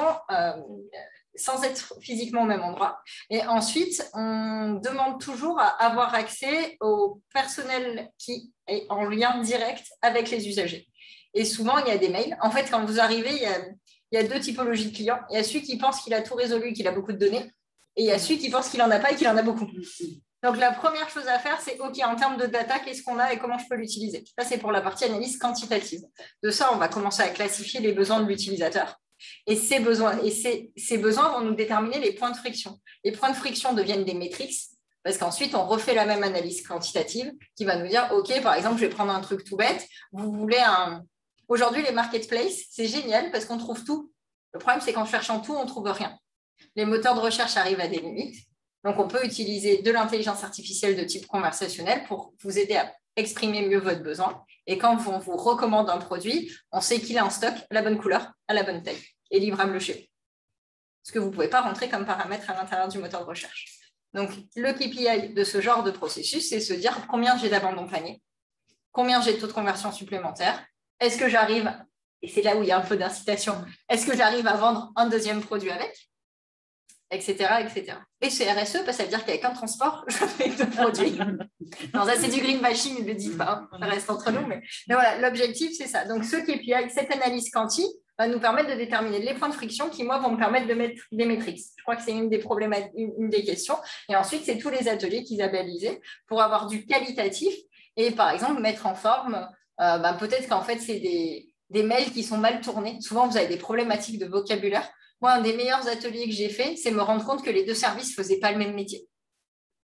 sans être physiquement au même endroit. Et ensuite, on demande toujours à avoir accès au personnel qui est en lien direct avec les usagers. Et souvent, il y a des mails. En fait, quand vous arrivez, il y a 2 typologies de clients. Il y a celui qui pense qu'il a tout résolu, qu'il a beaucoup de données, et il y a celui qui pense qu'il n'en a pas et qu'il en a beaucoup. Donc, la première chose à faire, c'est OK, en termes de data, qu'est-ce qu'on a et comment je peux l'utiliser? Ça, c'est pour la partie analyse quantitative. De ça, on va commencer à classifier les besoins de l'utilisateur. Et ces besoins vont nous déterminer les points de friction. Les points de friction deviennent des métriques parce qu'ensuite, on refait la même analyse quantitative qui va nous dire, OK, par exemple, je vais prendre un truc tout bête. Vous voulez Aujourd'hui, les marketplaces, c'est génial parce qu'on trouve tout. Le problème, c'est qu'en cherchant tout, on ne trouve rien. Les moteurs de recherche arrivent à des limites. Donc, on peut utiliser de l'intelligence artificielle de type conversationnel pour vous aider à exprimer mieux votre besoin. Et quand on vous recommande un produit, on sait qu'il est en stock, à la bonne couleur, à la bonne taille et livrable chez vous. Ce que vous ne pouvez pas rentrer comme paramètre à l'intérieur du moteur de recherche. Donc, le KPI de ce genre de processus, c'est se dire combien j'ai d'abandon panier, combien j'ai de taux de conversion supplémentaire, est-ce que j'arrive, et c'est là où il y a un peu d'incitation, est-ce que j'arrive à vendre un deuxième produit avec, etc., etc. Et c'est RSE, parce que ça veut dire qu'avec un transport, je fais deux produits. Non, ça, c'est du greenwashing, ne le dites pas, hein, ça reste entre nous. Mais voilà, l'objectif, c'est ça. Donc, ce KPI, cette analyse quanti, va nous permettre de déterminer les points de friction qui, moi, vont me permettre de mettre des métriques. Je crois que c'est une des questions. Et ensuite, c'est tous les ateliers qu'Isabelle disait pour avoir du qualitatif et, par exemple, mettre en forme, peut-être qu'en fait, c'est des mails qui sont mal tournés. Souvent, vous avez des problématiques de vocabulaire. Moi, un des meilleurs ateliers que j'ai fait, c'est me rendre compte que les deux services ne faisaient pas le même métier.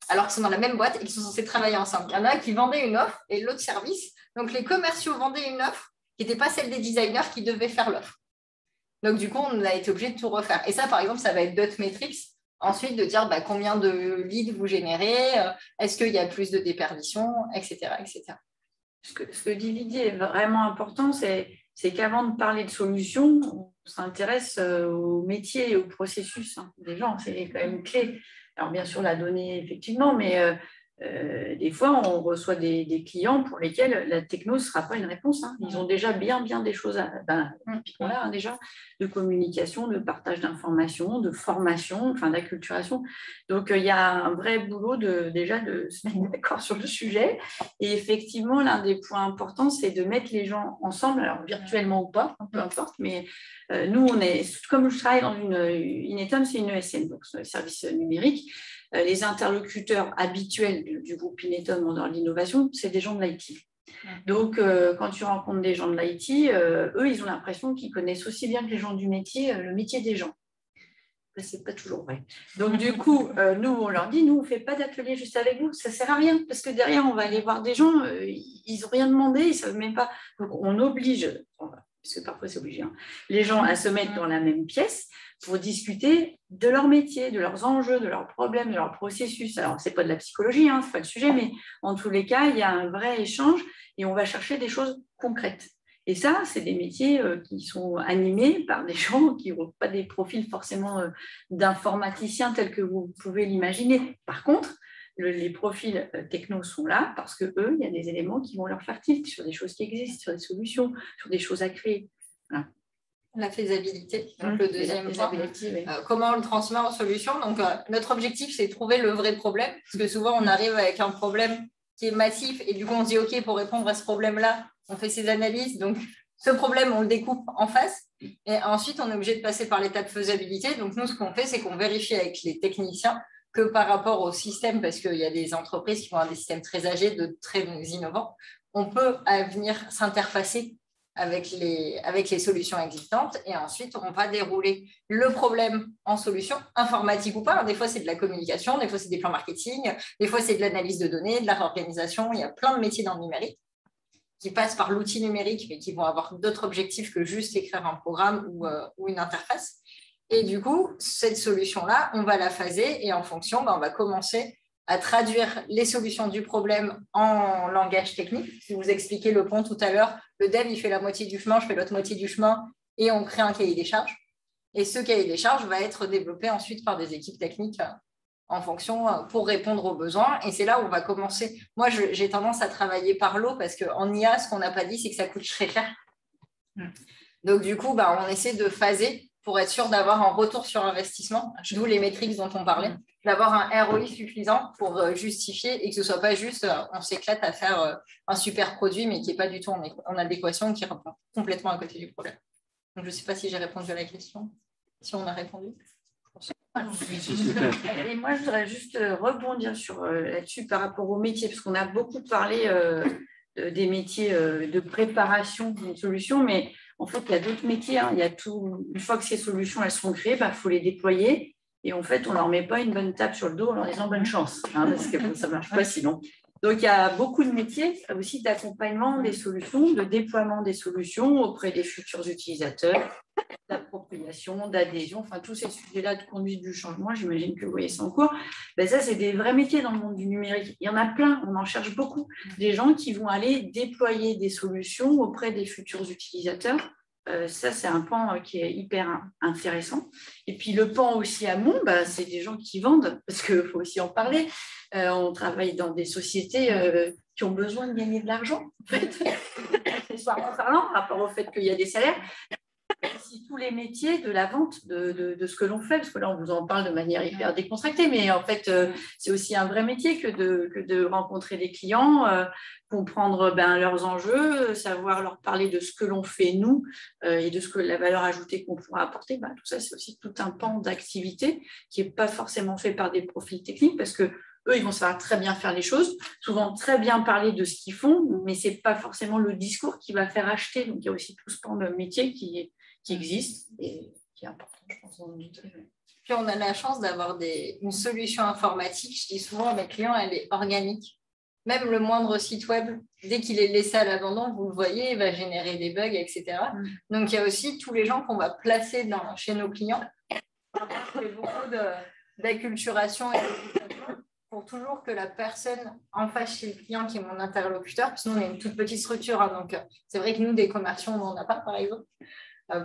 Alors qu'ils sont dans la même boîte et qu'ils sont censés travailler ensemble. Il y en a un qui vendait une offre et l'autre service. Donc, les commerciaux vendaient une offre qui n'était pas celle des designers qui devaient faire l'offre. Donc, du coup, on a été obligé de tout refaire. Et ça, par exemple, ça va être d'autres métriques. Ensuite, de dire combien de leads vous générez, est-ce qu'il y a plus de déperdition, etc., etc. Ce que dit Lydie est vraiment important, c'est qu'avant de parler de solutions, on s'intéresse au métier et au processus des gens. C'est quand même clé. Alors, bien sûr, la donnée, effectivement, mais des fois, on reçoit des clients pour lesquels la techno ne sera pas une réponse. Ils ont déjà bien des choses déjà, de communication, de partage d'informations, de formation, d'acculturation. Donc, il y a un vrai boulot déjà de se mettre d'accord sur le sujet. Et effectivement, l'un des points importants, c'est de mettre les gens ensemble, alors virtuellement ou pas, peu importe, mais nous, comme je travaille dans Inetum, c'est une ESN, donc c'est un service numérique. Les interlocuteurs habituels du groupe Inetum dans l'innovation, c'est des gens de l'IT. Donc, quand tu rencontres des gens de l'IT, eux, ils ont l'impression qu'ils connaissent aussi bien que les gens du métier, le métier des gens. Ce n'est pas toujours vrai. Donc, du coup, nous, on leur dit, nous, on ne fait pas d'atelier juste avec vous, ça ne sert à rien, parce que derrière, on va aller voir des gens, ils n'ont rien demandé, ils ne savent même pas. Donc, on oblige, parce que parfois c'est obligé, les gens à se mettre dans la même pièce pour discuter de leur métier, de leurs enjeux, de leurs problèmes, de leurs processus. Alors, ce n'est pas de la psychologie, ce n'est pas le sujet, mais en tous les cas, il y a un vrai échange et on va chercher des choses concrètes. Et ça, c'est des métiers qui sont animés par des gens qui n'ont pas des profils forcément d'informaticiens tels que vous pouvez l'imaginer. Par contre, les profils techno sont là parce qu'eux, il y a des éléments qui vont leur faire tilt sur des choses qui existent, sur des solutions, sur des choses à créer. Voilà. La faisabilité, donc le deuxième point. Oui. Comment on le transmet en solution. Donc, notre objectif, c'est de trouver le vrai problème, parce que souvent, on arrive avec un problème qui est massif, et du coup, on se dit, OK, pour répondre à ce problème-là, on fait ces analyses. Donc, ce problème, on le découpe en face, et ensuite, on est obligé de passer par l'étape faisabilité. Donc, nous, ce qu'on fait, c'est qu'on vérifie avec les techniciens que par rapport au système, parce qu'il y a des entreprises qui vont avoir des systèmes très âgés, très innovants, on peut à venir s'interfacer avec les solutions existantes et ensuite on va dérouler le problème en solution, informatique ou pas. Des fois c'est de la communication, des fois c'est des plans marketing, des fois c'est de l'analyse de données, de la réorganisation. Il y a plein de métiers dans le numérique qui passent par l'outil numérique mais qui vont avoir d'autres objectifs que juste écrire un programme ou une interface. Et du coup, cette solution-là, on va la phaser et en fonction, on va commencer à traduire les solutions du problème en langage technique. Si vous expliquez le pont tout à l'heure, le dev, il fait la moitié du chemin, je fais l'autre moitié du chemin et on crée un cahier des charges. Et ce cahier des charges va être développé ensuite par des équipes techniques en fonction pour répondre aux besoins. Et c'est là où on va commencer. Moi, j'ai tendance à travailler par lot parce qu'en IA, ce qu'on n'a pas dit, c'est que ça coûte très cher. Donc, du coup, on essaie de phaser pour être sûr d'avoir un retour sur investissement, d'où les métriques dont on parlait, d'avoir un ROI suffisant pour justifier et que ce ne soit pas juste on s'éclate à faire un super produit, mais qui n'est pas du tout en adéquation, qui répond complètement à côté du problème. Donc, je ne sais pas si j'ai répondu à la question, si on a répondu. Et moi, je voudrais juste rebondir là-dessus par rapport au métier, parce qu'on a beaucoup parlé des métiers de préparation d'une solution, mais en fait, il y a d'autres métiers. Il y a tout. Une fois que ces solutions elles sont créées, faut les déployer. Et en fait, on ne leur met pas une bonne tape sur le dos en leur disant bonne chance, parce que ça ne marche pas sinon. Donc, il y a beaucoup de métiers aussi d'accompagnement des solutions, de déploiement des solutions auprès des futurs utilisateurs, d'appropriation, d'adhésion, tous ces sujets-là de conduite du changement, j'imagine que vous voyez ça en cours. Ça, c'est des vrais métiers dans le monde du numérique. Il y en a plein, on en cherche beaucoup. Des gens qui vont aller déployer des solutions auprès des futurs utilisateurs Ça, c'est un pan qui est hyper intéressant. Et puis, le pan aussi amont, c'est des gens qui vendent, parce qu'il faut aussi en parler. On travaille dans des sociétés qui ont besoin de gagner de l'argent, en fait. Accessoirement parlant, par rapport au fait qu'il y a des salaires. Si tous les métiers de la vente de ce que l'on fait, parce que là on vous en parle de manière hyper décontractée, mais en fait c'est aussi un vrai métier que de rencontrer des clients, comprendre leurs enjeux, savoir leur parler de ce que l'on fait nous et de ce que la valeur ajoutée qu'on pourra apporter. Tout ça c'est aussi tout un pan d'activité qui n'est pas forcément fait par des profils techniques, parce que eux, ils vont savoir très bien faire les choses, souvent très bien parler de ce qu'ils font, mais ce n'est pas forcément le discours qui va faire acheter. Donc, il y a aussi tout ce pan de métier qui existe et qui est important, je pense. Puis, on a la chance d'avoir une solution informatique. Je dis souvent à mes clients, elle est organique. Même le moindre site web, dès qu'il est laissé à l'abandon, vous le voyez, il va générer des bugs, etc. Donc, il y a aussi tous les gens qu'on va placer chez nos clients. Il y a beaucoup d'acculturation et d'éducation pour toujours que la personne en face chez le client, qui est mon interlocuteur, parce que nous, on est une toute petite structure, donc c'est vrai que nous, des commerciaux, on n'en a pas, par exemple.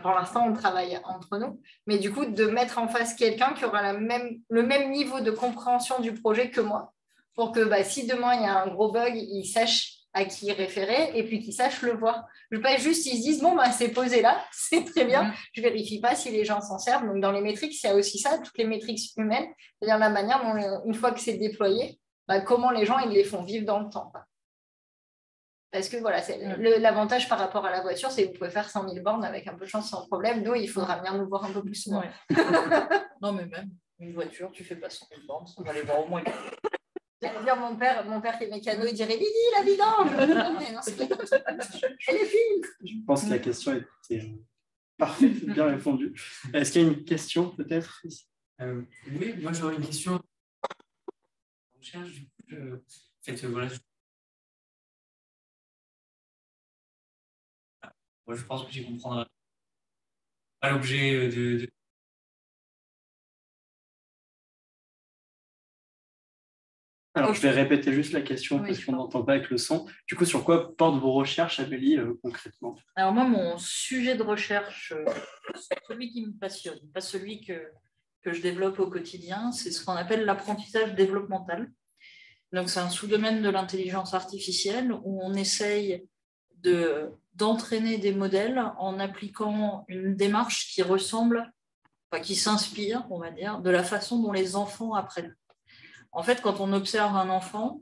Pour l'instant, on travaille entre nous. Mais du coup, de mettre en face quelqu'un qui aura le même niveau de compréhension du projet que moi, pour que si demain, il y a un gros bug, il sache à qui référer et puis qu'ils sachent le voir. Je ne veux pas juste ils se disent, c'est posé là, c'est très bien, je ne vérifie pas si les gens s'en servent. Donc, dans les métriques, il y a aussi ça, toutes les métriques humaines, c'est-à-dire la manière dont, une fois que c'est déployé, comment les gens ils les font vivre dans le temps. Parce que voilà, l'avantage par rapport à la voiture, c'est que vous pouvez faire 100 000 bornes avec un peu de chance sans problème. Nous, il faudra venir nous voir un peu plus souvent. Ouais. Non, mais même une voiture, tu ne fais pas 100 000 bornes, on va les voir au moins. J'allais dire, mon père qui est mécano, il dirait Lydie, la vidange. Mais non, c'est pas comme ça. Elle est fine. Je pense que la question était parfaite, bien répondue. Est-ce qu'il y a une question peut-être Oui, moi j'aurais une question. Recherche, du coup, voilà. Moi, je pense que j'ai compris pas l'objet de... Alors, je vais répéter juste la question parce qu'on n'entend pas avec le son. Du coup, sur quoi portent vos recherches, Amélie, concrètement? Alors moi, mon sujet de recherche, c'est celui qui me passionne, pas celui que je développe au quotidien, c'est ce qu'on appelle l'apprentissage développemental. Donc, c'est un sous-domaine de l'intelligence artificielle où on essaye d'entraîner des modèles en appliquant une démarche qui ressemble, qui s'inspire, on va dire, de la façon dont les enfants apprennent. En fait, quand on observe un enfant,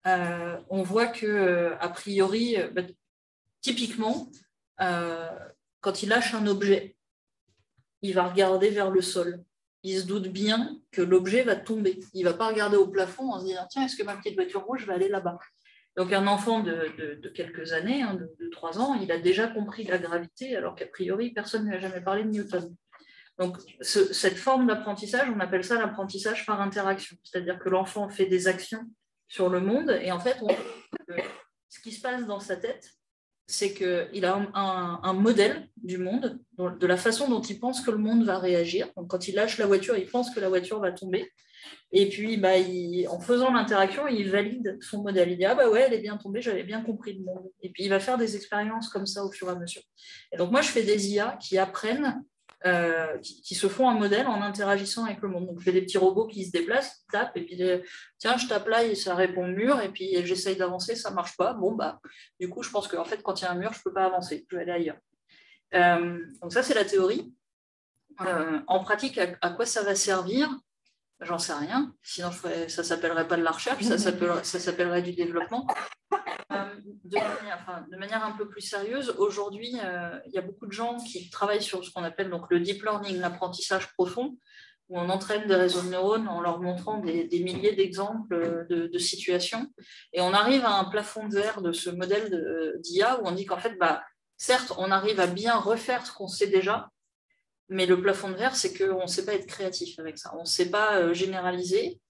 on voit que, a priori, typiquement, quand il lâche un objet, il va regarder vers le sol. Il se doute bien que l'objet va tomber. Il ne va pas regarder au plafond en se disant « Tiens, est-ce que ma petite voiture rouge va aller là-bas ?» Donc, un enfant de quelques années, de 3 ans, il a déjà compris la gravité, alors qu'a priori, personne ne lui a jamais parlé de Newton. Donc, cette forme d'apprentissage, on appelle ça l'apprentissage par interaction. C'est-à-dire que l'enfant fait des actions sur le monde et en fait, ce qui se passe dans sa tête, c'est qu'il a un modèle du monde, de la façon dont il pense que le monde va réagir. Donc, quand il lâche la voiture, il pense que la voiture va tomber. Et puis, en faisant l'interaction, il valide son modèle. Il dit « Ah bah ouais, elle est bien tombée, j'avais bien compris le monde. » Et puis, il va faire des expériences comme ça au fur et à mesure. Et donc, moi, je fais des IA qui apprennent, qui se font un modèle en interagissant avec le monde. Donc, je fais des petits robots qui se déplacent, qui tapent, et puis tiens, je tape là et ça répond mur, et puis j'essaye d'avancer, ça ne marche pas. Bon, du coup, je pense qu'en fait, quand il y a un mur, je ne peux pas avancer, je vais aller ailleurs. Donc, ça, c'est la théorie. En pratique, à quoi ça va servir? J'en sais rien. Sinon, ça ne s'appellerait pas de la recherche, ça s'appellerait du développement. De manière un peu plus sérieuse, aujourd'hui, il y a beaucoup de gens qui travaillent sur ce qu'on appelle donc, le deep learning, l'apprentissage profond, où on entraîne des réseaux de neurones en leur montrant des milliers d'exemples de situations. Et on arrive à un plafond de verre de ce modèle d'IA où on dit qu'en fait, certes, on arrive à bien refaire ce qu'on sait déjà, mais le plafond de verre, c'est qu'on ne sait pas être créatif avec ça. On ne sait pas généraliser,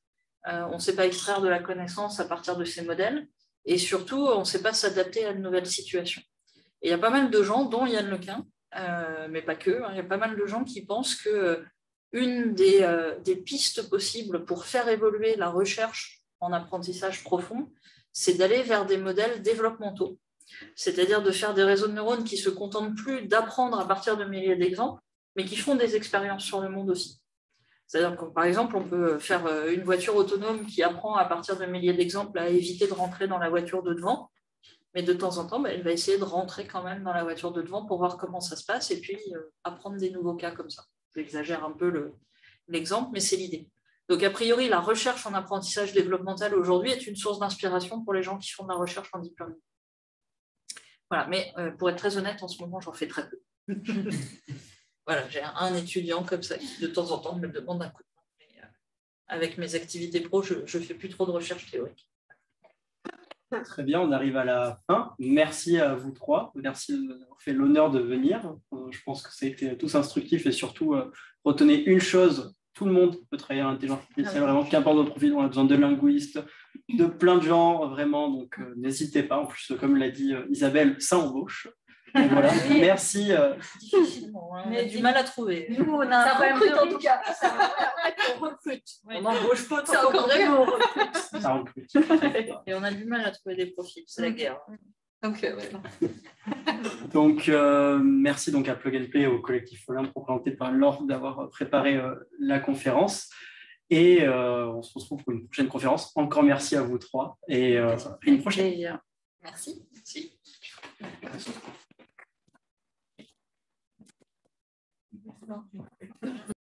on ne sait pas extraire de la connaissance à partir de ces modèles. Et surtout, on ne sait pas s'adapter à une nouvelle situation. Et il y a pas mal de gens, dont Yann Lequin, mais pas que, il y a pas mal de gens qui pensent qu'une des pistes possibles pour faire évoluer la recherche en apprentissage profond, c'est d'aller vers des modèles développementaux. C'est-à-dire de faire des réseaux de neurones qui ne se contentent plus d'apprendre à partir de milliers d'exemples, mais qui font des expériences sur le monde aussi. C'est-à-dire que, par exemple, on peut faire une voiture autonome qui apprend à partir de milliers d'exemples à éviter de rentrer dans la voiture de devant, mais de temps en temps, elle va essayer de rentrer quand même dans la voiture de devant pour voir comment ça se passe et puis apprendre des nouveaux cas comme ça. J'exagère un peu l'exemple, mais c'est l'idée. Donc, a priori, la recherche en apprentissage développemental aujourd'hui est une source d'inspiration pour les gens qui font de la recherche en deep learning. Voilà, mais pour être très honnête, en ce moment, j'en fais très peu. Voilà, j'ai un étudiant comme ça qui, de temps en temps, me demande un coup de main. Mais, avec mes activités pro, je ne fais plus trop de recherche théorique. Très bien, on arrive à la fin. Merci à vous trois. Merci d'avoir fait l'honneur de venir. Je pense que ça a été tous instructif et surtout, retenez une chose, tout le monde peut travailler en intelligence artificielle, vraiment, qu'importe votre profil, on a besoin de linguistes, de plein de gens, vraiment, donc n'hésitez pas. En plus, comme l'a dit Isabelle, ça embauche. Donc, voilà. Merci. Difficilement, hein. On a du mal à trouver. Nous, on a un problème de tout cas. On recrute. On n'embauche pas. C'est encore vrai, on recrute. Ça recrute. Et on a du mal à trouver des profils, c'est la guerre. Donc, Donc, merci donc à Plug and Play, au collectif Olympe, représenté par Laure, d'avoir préparé la conférence. Et on se retrouve pour une prochaine conférence. Encore merci à vous trois et à une prochaine. merci. Merci.